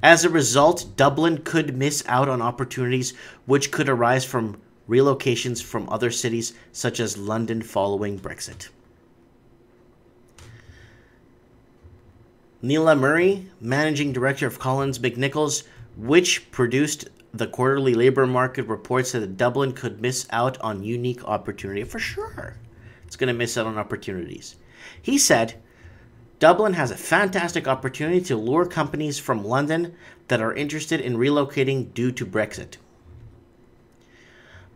As a result, Dublin could miss out on opportunities which could arise from relocations from other cities such as London following Brexit. Neela Murray, managing director of Collins McNichols, which produced the quarterly labor market, reports that Dublin could miss out on unique opportunity. For sure, it's going to miss out on opportunities. He said, Dublin has a fantastic opportunity to lure companies from London that are interested in relocating due to Brexit.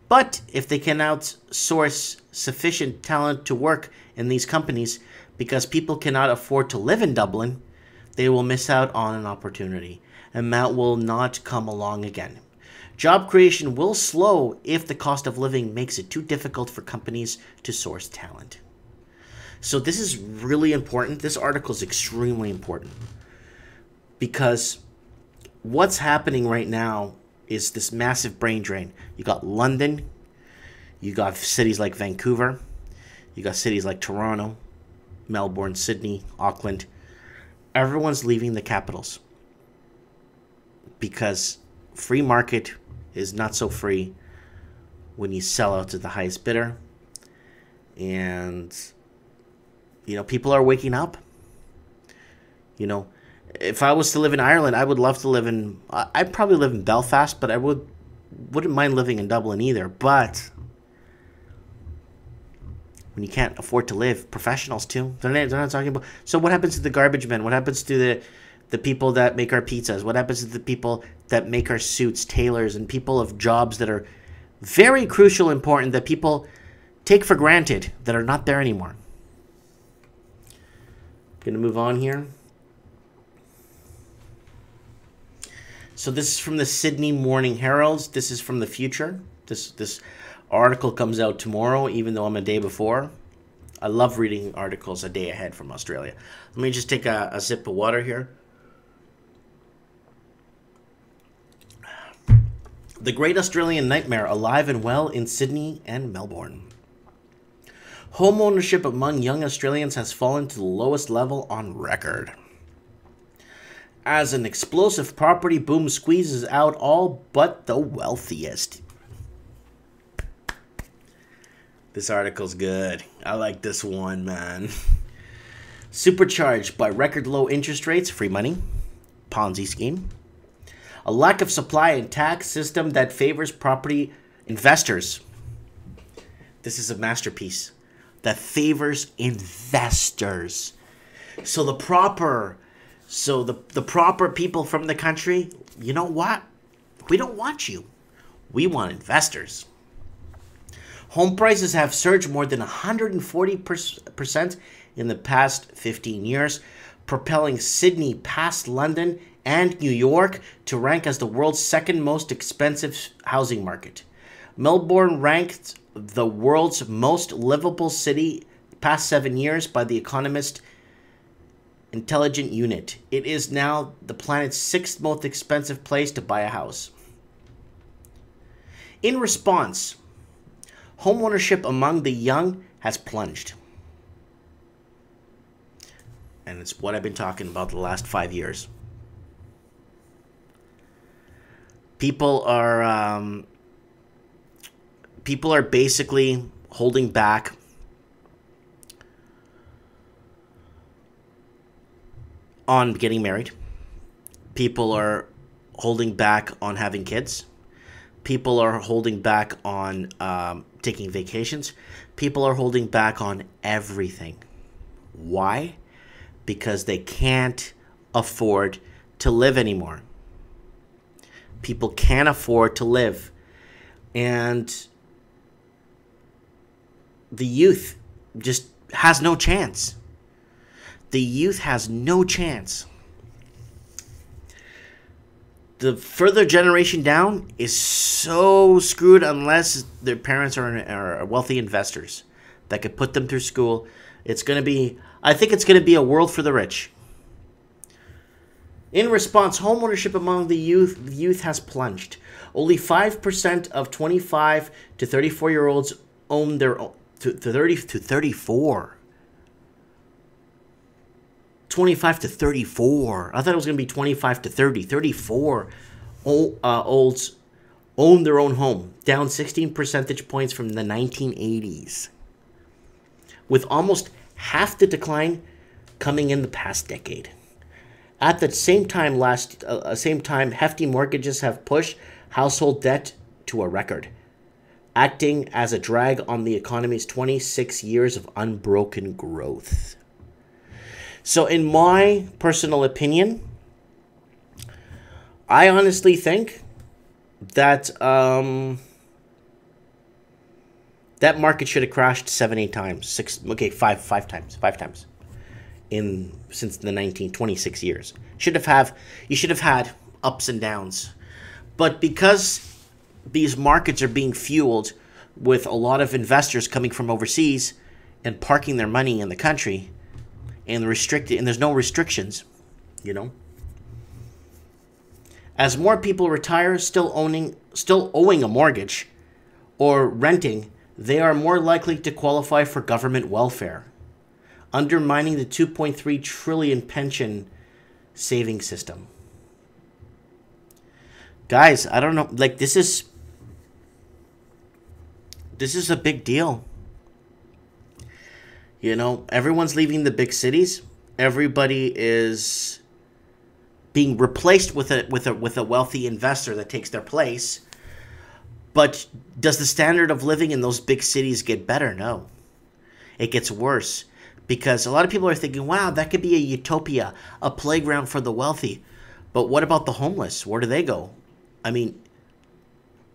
But if they cannot source sufficient talent to work in these companies because people cannot afford to live in Dublin, they will miss out on an opportunity, and that will not come along again. Job creation will slow if the cost of living makes it too difficult for companies to source talent. So this is really important. This article is extremely important because what's happening right now is this massive brain drain. You got London, you got cities like Vancouver, you got cities like Toronto, Melbourne, Sydney, Auckland. Everyone's leaving the capitals. because free market is not so free when you sell out to the highest bidder. And, you know, people are waking up. You know, if I was to live in Ireland, I would love to live in, I'd probably live in Belfast, but I wouldn't mind living in Dublin either. But when you can't afford to live, professionals too, they're not talking about. So what happens to the garbage men? What happens to the people that make our pizzas? What happens to the people that make our suits, tailors, and people of jobs that are very crucial, important, that people take for granted, that are not there anymore? Gonna move on here. So this is from the Sydney Morning Herald. This is from the future. This article comes out tomorrow, even though I'm a day before. I love reading articles a day ahead from Australia. Let me just take a sip of water here. The Great Australian Nightmare, alive and well in Sydney and Melbourne. Home ownership among young Australians has fallen to the lowest level on record, as an explosive property boom squeezes out all but the wealthiest. This article's good. I like this one, man. Supercharged by record low interest rates, free money, Ponzi scheme. A lack of supply and tax system that favors property investors. This is a masterpiece that favors investors. So the proper people from the country, you know what? We don't want you. We want investors. Home prices have surged more than 140% in the past 15 years, propelling Sydney past London and New York to rank as the world's second most expensive housing market. Melbourne ranked the world's most livable city past 7 years by the Economist Intelligent Unit. It is now the planet's sixth most expensive place to buy a house. In response, homeownership among the young has plunged. And it's what I've been talking about the last 5 years. People are basically holding back on getting married. People are holding back on having kids. People are holding back on taking vacations. People are holding back on everything. Why? Because they can't afford to live anymore. People can't afford to live. And the youth just has no chance. The youth has no chance. The further generation down is so screwed unless their parents are wealthy investors that could put them through school. I think it's going to be a world for the rich. In response, homeownership among the youth has plunged. Only 5% of 25 to 34-year-olds own their own. To 34. 25 to 34. I thought it was going to be 25 to 30. 34 olds own their own home, down 16 percentage points from the 1980s, with almost half the decline coming in the past decade. At the same time, hefty mortgages have pushed household debt to a record, acting as a drag on the economy's 26 years of unbroken growth. So in my personal opinion, I honestly think that that market should have crashed 7-8 times. 5 times since the 26 years. You should have had ups and downs. But because these markets are being fueled with a lot of investors coming from overseas and parking their money in the country, and there's no restrictions, as more people retire still owing a mortgage or renting, they are more likely to qualify for government welfare, undermining the 2.3 trillion pension saving system. Guys, I don't know. Like, this is a big deal. You know, everyone's leaving the big cities. Everybody is being replaced with a wealthy investor that takes their place. But does the standard of living in those big cities get better? No. It gets worse, because a lot of people are thinking, wow, that could be a utopia, a playground for the wealthy. But what about the homeless? Where do they go? I mean,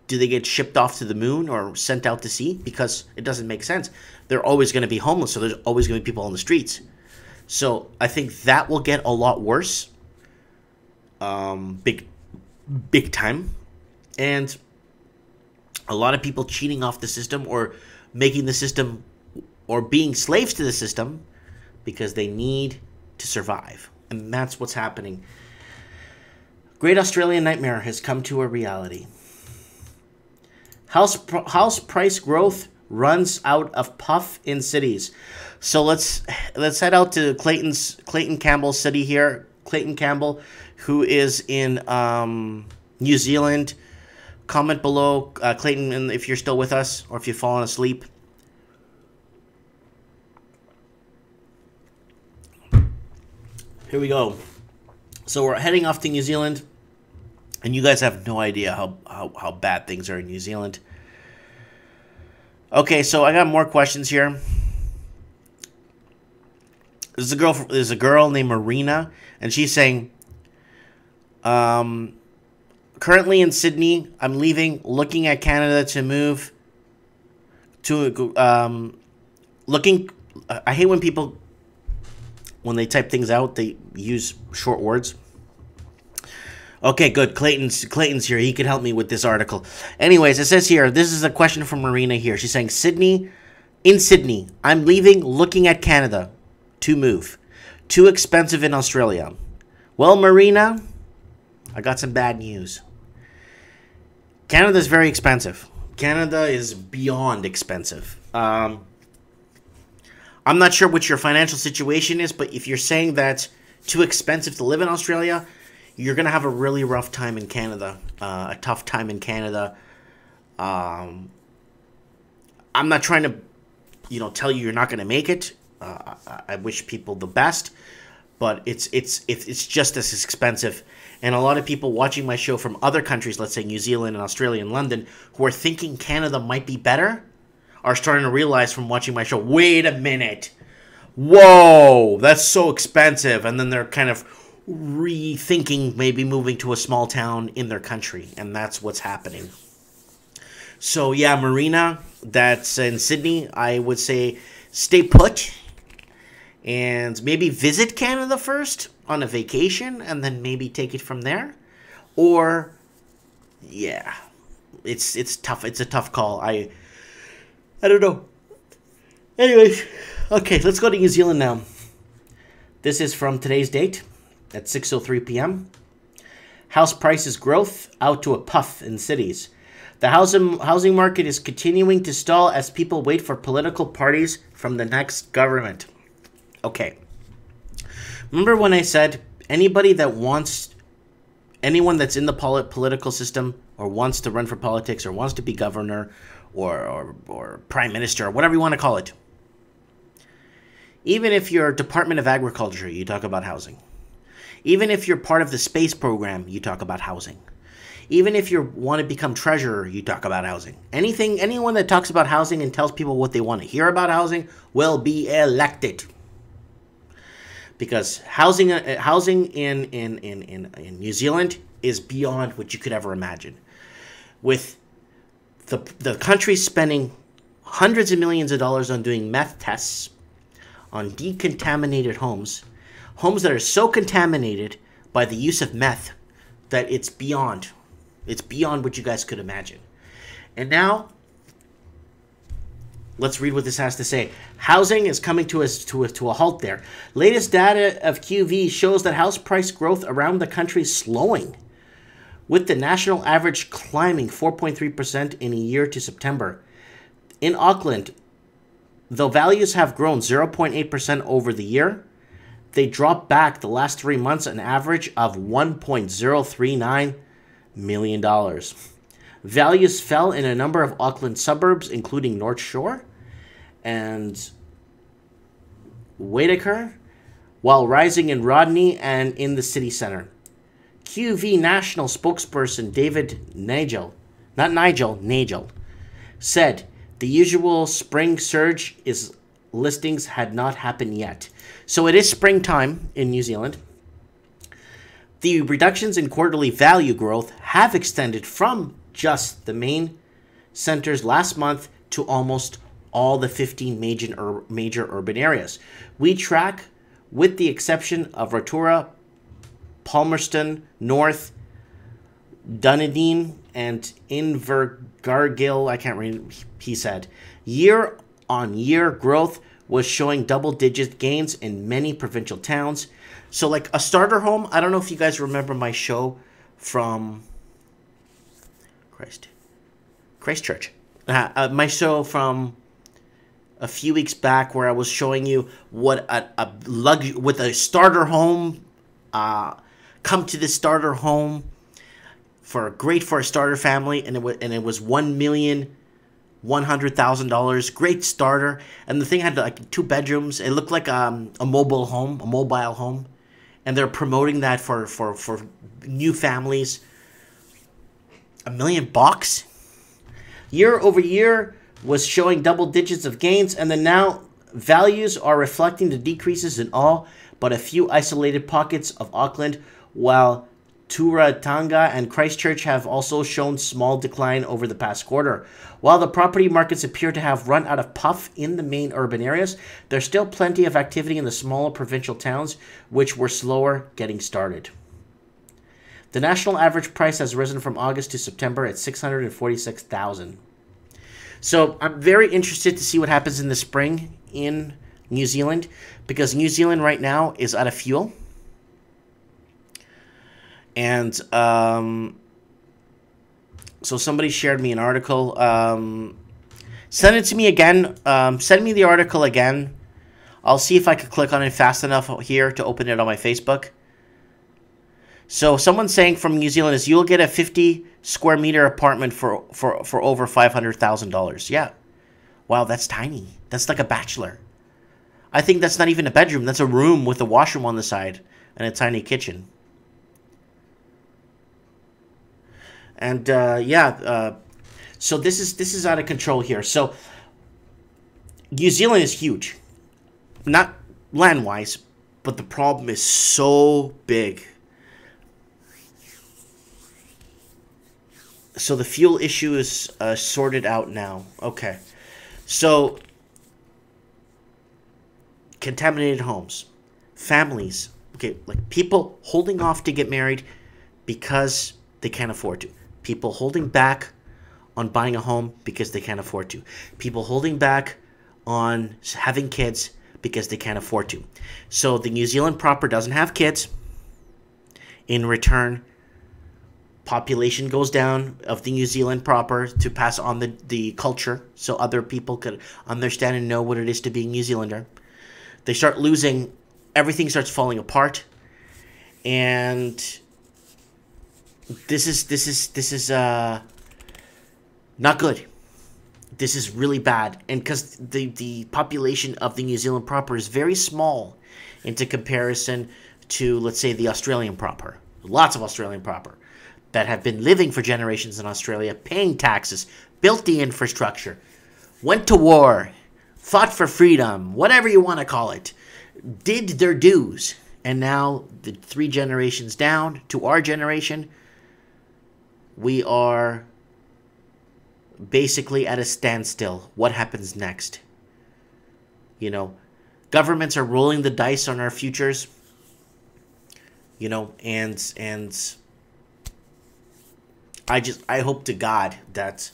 do they get shipped off to the moon or sent out to sea? Because it doesn't make sense. They're always going to be homeless, so there's always going to be people on the streets. So I think that will get a lot worse, big time. And a lot of people cheating off the system, or making the system, or being slaves to the system because they need to survive. And that's what's happening. Great Australian nightmare has come to a reality. House price growth runs out of puff in cities. So let's head out to Clayton Campbell's city here. Clayton Campbell, who is in New Zealand. Comment below, Clayton, if you're still with us or if you've fallen asleep. Here we go. So we're heading off to New Zealand, and you guys have no idea how bad things are in New Zealand. Okay, so I got more questions here. There's a girl named Marina, and she's saying, currently in Sydney, I'm leaving, looking at Canada to move to, I hate when people, when they type things out, they use short words. Okay, good. Clayton's here. He can help me with this article. Anyways, it says here, this is a question from Marina here. She's saying, in Sydney, I'm leaving, looking at Canada to move. Too expensive in Australia. Well, Marina, I got some bad news. Canada's very expensive. Canada is beyond expensive. I'm not sure what your financial situation is, but if you're saying that too expensive to live in Australia, you're going to have a really rough time in Canada, a tough time in Canada. I'm not trying to, tell you you're not going to make it. I wish people the best, but it's just as expensive. And a lot of people watching my show from other countries, let's say New Zealand and Australia and London, who are thinking Canada might be better, are starting to realize from watching my show, wait a minute, whoa, that's so expensive. And then they're kind of rethinking maybe moving to a small town in their country. And that's what's happening. So yeah, Marina, that's in Sydney, I would say stay put and maybe visit Canada first on a vacation and then maybe take it from there. Or yeah, it's tough. It's a tough call. I don't know. Anyways, okay, let's go to New Zealand now. This is from today's date at 6:03 p.m. House prices growth out to a puff in cities. The housing market is continuing to stall as people wait for political parties from the next government. Okay. Remember when I said anyone that's in the political system or wants to run for politics or wants to be governor or prime minister or whatever you want to call it. Even if you're Department of Agriculture, you talk about housing. Even if you're part of the space program, you talk about housing. Even if you want to become treasurer, you talk about housing. Anyone that talks about housing and tells people what they want to hear about housing will be elected. Because housing in New Zealand is beyond what you could ever imagine. With the country spending hundreds of millions of dollars on doing meth tests on decontaminated homes that are so contaminated by the use of meth that it's beyond what you guys could imagine. And now, let's read what this has to say. Housing is coming to a halt there. Latest data of QV shows that house price growth around the country is slowing, with the national average climbing 4.3% in a year to September. In Auckland, though values have grown 0.8% over the year, they dropped back the last 3 months an average of 1.039 million. Values fell in a number of Auckland suburbs, including North Shore and Whitaker, while rising in Rodney and in the city center. QV National spokesperson David Nagel said the usual spring surge is listings had not happened yet. So it is springtime in New Zealand. The reductions in quarterly value growth have extended from just the main centers last month to almost all the 15 major urban areas. We track, with the exception of Rotorua, Palmerston North, Dunedin, and Invercargill, I can't read, he said. Year-on-year growth was showing double-digit gains in many provincial towns. So like a starter home, I don't know if you guys remember my show from Christchurch. My show from a few weeks back where I was showing you what with a starter home, come to this starter home for a starter family, and it was $1,100,000. Great starter, and the thing had like 2 bedrooms. It looked like a mobile home, and they're promoting that for new families. $1 million year over year was showing double digits of gains, and then now values are reflecting the decreases in all but a few isolated pockets of Auckland, while Turatanga and Christchurch have also shown small decline over the past quarter. While the property markets appear to have run out of puff in the main urban areas, there's still plenty of activity in the smaller provincial towns, which were slower getting started. The national average price has risen from August to September at $646,000. So I'm very interested to see what happens in the spring in New Zealand, because New Zealand right now is out of fuel. And so somebody shared me an article. Send it to me again. Send me the article again. I'll see if I can click on it fast enough here to open it on my Facebook. So someone's saying from New Zealand is you'll get a 50 square meter apartment for over $500,000. Yeah. Wow, that's tiny. That's like a bachelor. I think that's not even a bedroom. That's a room with a washroom on the side and a tiny kitchen. And so this is out of control here. So New Zealand is huge, not land-wise, but the problem is so big. So the fuel issue is sorted out now. Okay. So contaminated homes, families, okay, like people holding off to get married because they can't afford to. People holding back on buying a home because they can't afford to. People holding back on having kids because they can't afford to. So the New Zealand proper doesn't have kids. In return, population goes down of the New Zealand proper to pass on the culture so other people could understand and know what it is to be a New Zealander. They start losing, everything starts falling apart, and this is not good. This is really bad, and because the population of the New Zealand proper is very small into comparison to, let's say, the Australian proper. Lots of Australian proper that have been living for generations in Australia, paying taxes, built the infrastructure, went to war, fought for freedom, whatever you want to call it, did their dues. And now, the 3 generations down to our generation, we are basically at a standstill. What happens next? You know, governments are rolling the dice on our futures, you know, and I hope to God that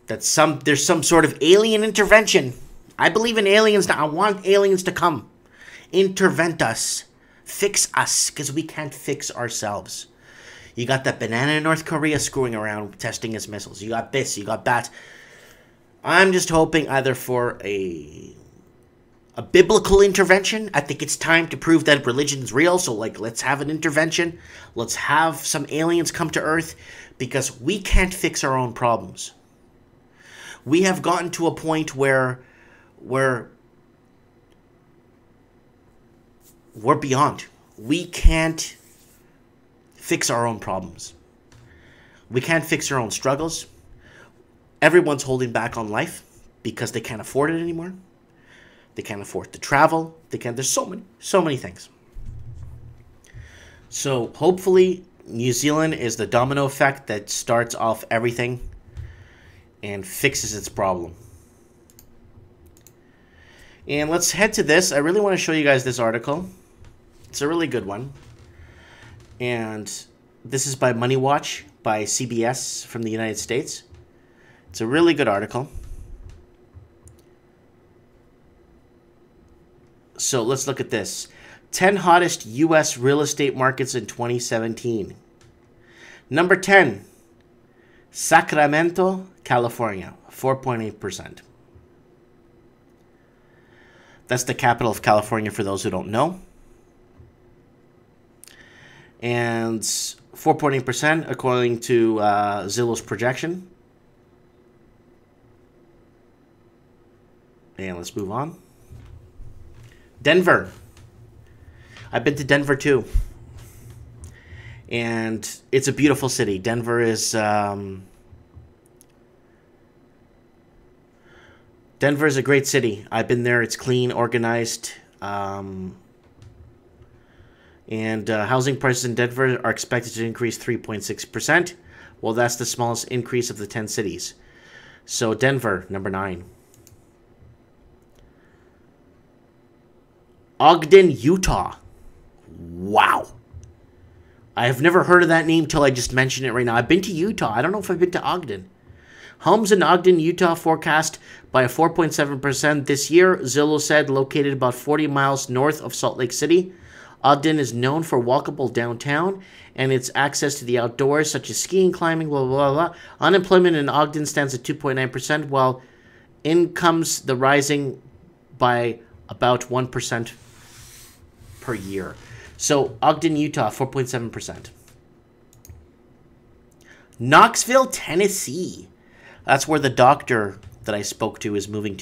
there's some sort of alien intervention. I believe in aliens now. I want aliens to come, intervent us, fix us, because we can't fix ourselves. You got that banana in North Korea screwing around, testing his missiles. You got this, you got that. I'm just hoping either for a a biblical intervention. I think it's time to prove that religion's real. So, like, let's have an intervention. Let's have some aliens come to Earth, because we can't fix our own problems. We have gotten to a point where we're beyond. We can't fix our own problems. We can't fix our own struggles. Everyone's holding back on life because they can't afford it anymore. They can't afford to travel. There's so many things. So hopefully New Zealand is the domino effect that starts off everything and fixes its problem. And let's head to this. I really want to show you guys this article. It's a really good one. And this is by Money Watch, by CBS from the United States. It's a really good article. So let's look at this. 10 hottest U.S. real estate markets in 2017. Number 10, Sacramento, California, 4.8%. That's the capital of California for those who don't know. And 4.8% according to Zillow's projection. And let's move on. Denver. I've been to Denver too. And it's a beautiful city. Denver is a great city. I've been there. It's clean, organized. And housing prices in Denver are expected to increase 3.6%. Well, that's the smallest increase of the 10 cities. So Denver, number 9. Ogden, Utah. Wow. I have never heard of that name till I just mentioned it right now. I've been to Utah. I don't know if I've been to Ogden. Homes in Ogden, Utah forecast by a 4.7% this year, Zillow said, located about 40 miles north of Salt Lake City. Ogden is known for walkable downtown and its access to the outdoors, such as skiing, climbing, blah, blah, blah. Unemployment in Ogden stands at 2.9%, while incomes the rising by about 1% per year. So Ogden, Utah, 4.7%. Knoxville, Tennessee. That's where the doctor that I spoke to is moving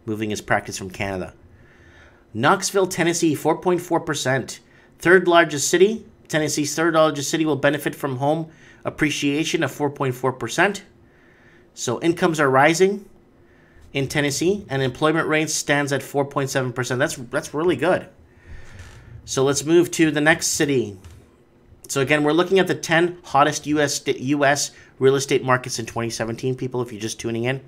his practice from Canada. Knoxville, Tennessee, 4.4%. Third largest city. Tennessee's third largest city will benefit from home appreciation of 4.4%. So incomes are rising in Tennessee, and employment rate stands at 4.7%. That's really good. So let's move to the next city. So again, we're looking at the 10 hottest U.S. real estate markets in 2017, people, if you're just tuning in.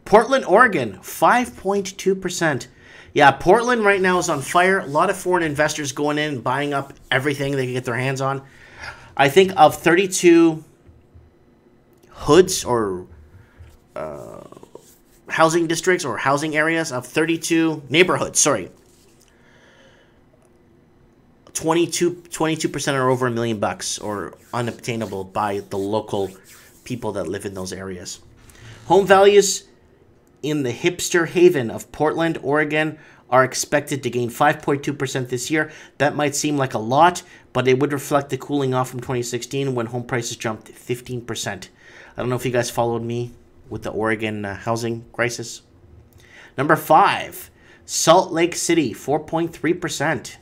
Portland, Oregon, 5.2%. Yeah, Portland right now is on fire. A lot of foreign investors going in, buying up everything they can get their hands on. I think of 32 hoods or housing districts or housing areas, of 32 neighborhoods, 22% are over $1 million or unobtainable by the local people that live in those areas. Home values in the hipster haven of Portland, Oregon are expected to gain 5.2% this year. That might seem like a lot, but it would reflect the cooling off from 2016 when home prices jumped 15%. I don't know if you guys followed me with the Oregon housing crisis. Number 5, Salt Lake City, 4.3%.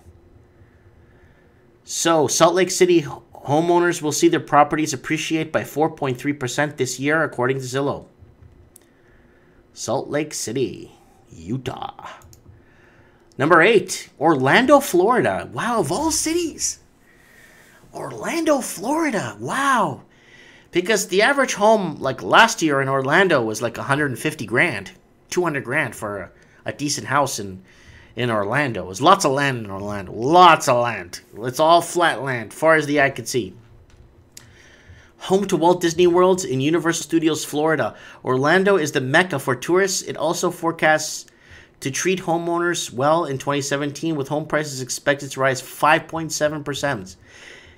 So, Salt Lake City homeowners will see their properties appreciate by 4.3% this year, according to Zillow. Salt Lake City, Utah. Number 8, Orlando, Florida. Wow, of all cities. Orlando, Florida. Wow. Because the average home, like last year in Orlando, was like 150 grand, 200 grand for a decent house in Orlando. There's lots of land in Orlando. Lots of land. It's all flat land, far as the eye can see. Home to Walt Disney World in Universal Studios, Florida. Orlando is the mecca for tourists. It also forecasts to treat homeowners well in 2017, with home prices expected to rise 5.7%.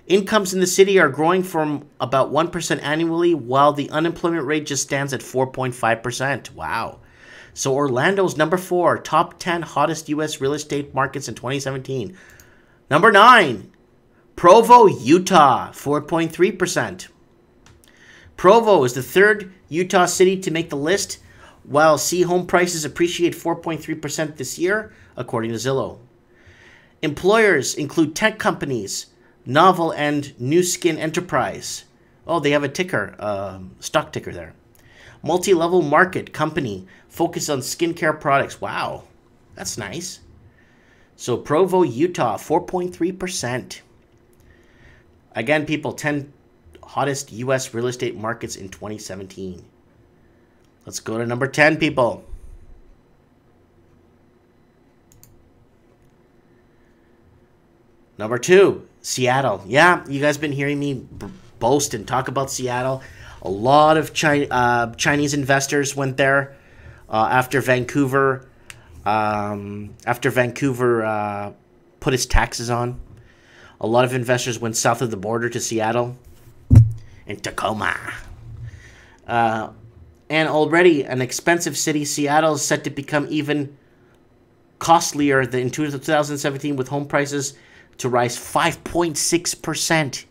Incomes in the city are growing from about 1% annually, while the unemployment rate just stands at 4.5%. Wow. So Orlando's number 4, top 10 hottest U.S. real estate markets in 2017. Number 9, Provo, Utah, 4.3%. Provo is the 3rd Utah city to make the list, while home prices appreciate 4.3% this year, according to Zillow. Employers include tech companies, Novel and New Skin Enterprise. Oh, they have a ticker, stock ticker there. Multi-level market company focused on skincare products. Wow, that's nice. So Provo, Utah, 4.3%. Again, people, 10 hottest U.S. real estate markets in 2017. Let's go to number 10, people. Number 2, Seattle. Yeah, you guys been hearing me boast and talk about Seattle. A lot of Chinese investors went there after Vancouver. Put its taxes on. A lot of investors went south of the border to Seattle and Tacoma. And already an expensive city, Seattle is set to become even costlier in 2017 with home prices to rise 5.6%.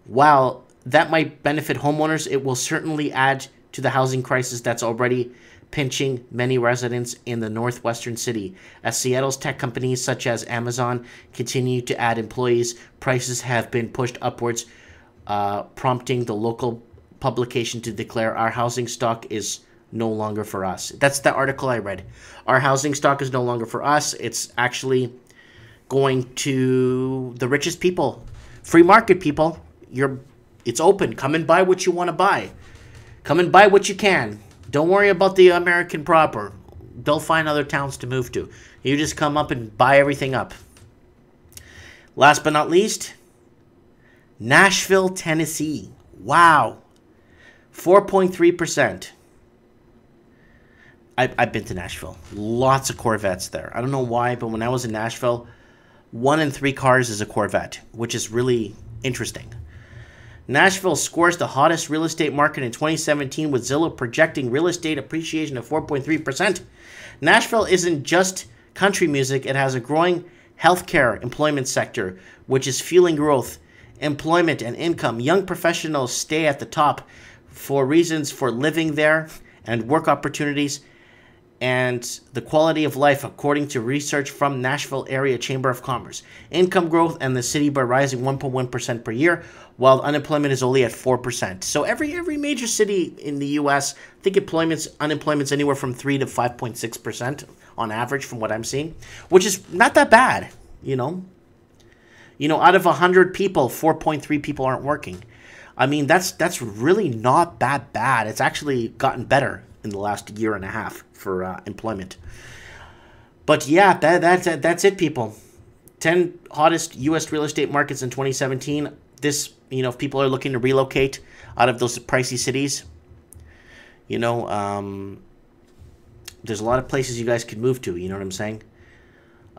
While that might benefit homeowners, it will certainly add to the housing crisis that's already pinching many residents in the northwestern city. As Seattle's tech companies such as Amazon continue to add employees, prices have been pushed upwards, prompting the local publication to declare our housing stock is no longer for us. That's the article I read. Our housing stock is no longer for us. It's actually going to the richest people. Free market people. It's open. Come and buy what you want to buy. Come and buy what you can. Don't worry about the American proper. They'll find other towns to move to. You just come up and buy everything up. Last but not least, Nashville, Tennessee. Wow. 4.3%. I've been to Nashville. Lots of Corvettes there. I don't know why, but when I was in Nashville, 1 in 3 cars is a Corvette, which is really interesting. Nashville scores the hottest real estate market in 2017 with Zillow projecting real estate appreciation of 4.3%. Nashville isn't just country music. It has a growing healthcare employment sector, which is fueling growth, employment, and income. Young professionals stay at the top for reasons for living there and work opportunities and the quality of life, according to research from Nashville Area Chamber of Commerce. Income growth and the city by rising 1.1% per year, while unemployment is only at 4%. So every major city in the U.S., I think unemployment's anywhere from 3 to 5.6% on average, from what I'm seeing, which is not that bad. You know, out of 100 people, 4.3 people aren't working. I mean, that's really not that bad. It's actually gotten better in the last year and a half for employment. But yeah, that's it, people. 10 hottest U.S. real estate markets in 2017. This, if people are looking to relocate out of those pricey cities, there's a lot of places you guys could move to. You know what I'm saying?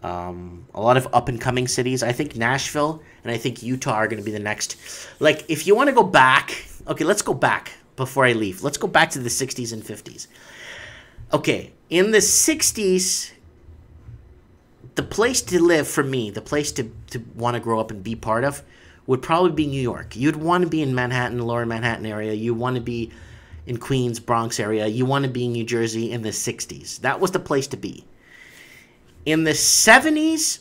A lot of up-and-coming cities. I think Nashville and I think Utah are going to be the next. Like, if you want to go back, okay, let's go back before I leave. Let's go back to the 60s and 50s. Okay, in the 60s, the place to live for me, the place to want to grow up and be part of, would probably be New York. You'd want to be in Manhattan, lower Manhattan area. You want to be in Queens, Bronx area. You want to be in New Jersey in the 60s. That was the place to be. In the 70s,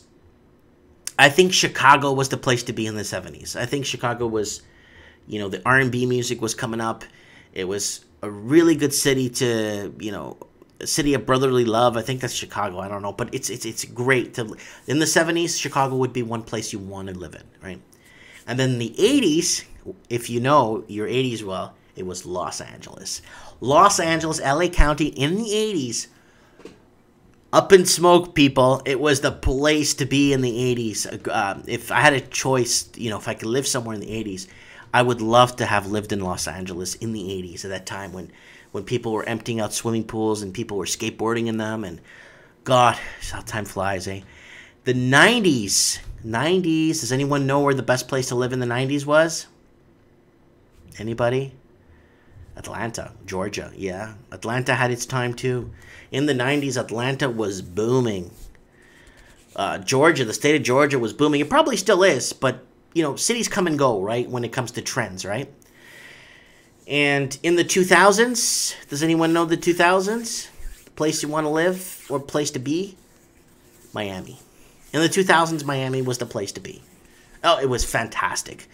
I think Chicago was the place to be in the 70s. I think Chicago was, the R&B music was coming up. It was a really good city to, a city of brotherly love. I think that's Chicago. I don't know. But it's great to, in the 70s, Chicago would be one place you want to live in, right? And then in the 80s, if you know your 80s well, it was Los Angeles. Los Angeles, LA County in the 80s. Up in smoke, people. It was the place to be in the 80s. If I had a choice, if I could live somewhere in the 80s, I would love to have lived in Los Angeles in the 80s, at that time when people were emptying out swimming pools and people were skateboarding in them. And God, how time flies, eh? The 90s. Does anyone know where the best place to live in the 90s was? Anybody? Atlanta, Georgia. Yeah, Atlanta had its time too. In the 90s, Atlanta was booming. Georgia, the state of Georgia was booming. It probably still is, but, you know, cities come and go, right, when it comes to trends, right? And in the 2000s, does anyone know the 2000s? The place you want to live or place to be? Miami. In the 2000s, Miami was the place to be. Oh, it was fantastic.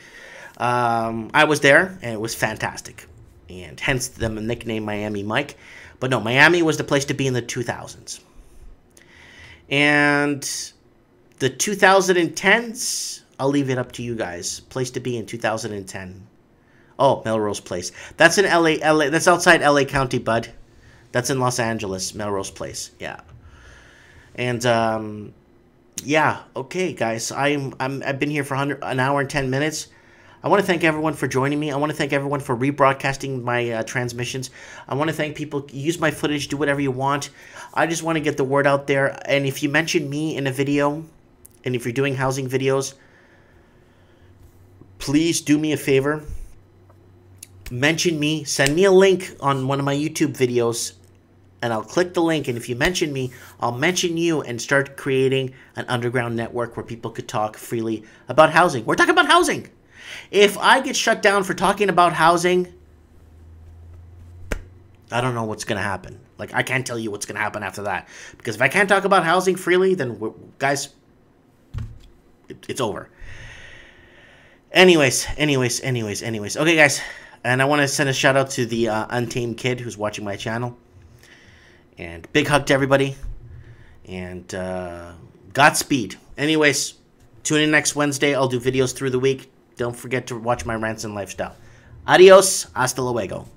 I was there, and it was fantastic. And hence the nickname Miami Mike. But no, Miami was the place to be in the 2000s. And the 2010s, I'll leave it up to you guys. Place to be in 2010. Oh, Melrose Place. That's in LA. That's outside LA County, bud. That's in Los Angeles, Melrose Place. Yeah. And yeah, okay, guys. I've been here for an hour and 10 minutes. I want to thank everyone for joining me. I want to thank everyone for rebroadcasting my transmissions. I want to thank people. Use my footage. Do whatever you want. I just want to get the word out there. And if you mention me in a video, and if you're doing housing videos, please do me a favor. Mention me. Send me a link on one of my YouTube videos, and I'll click the link. And if you mention me, I'll mention you and start creating an underground network where people could talk freely about housing. We're talking about housing. If I get shut down for talking about housing, I don't know what's going to happen. Like, I can't tell you what's going to happen after that. Because if I can't talk about housing freely, then, guys, it's over. Anyways. Okay, guys. And I want to send a shout out to the Untamed Kid who's watching my channel. And big hug to everybody. And Godspeed. Anyways, tune in next Wednesday. I'll do videos through the week. Don't forget to watch my rants and lifestyle. Adios. Hasta luego.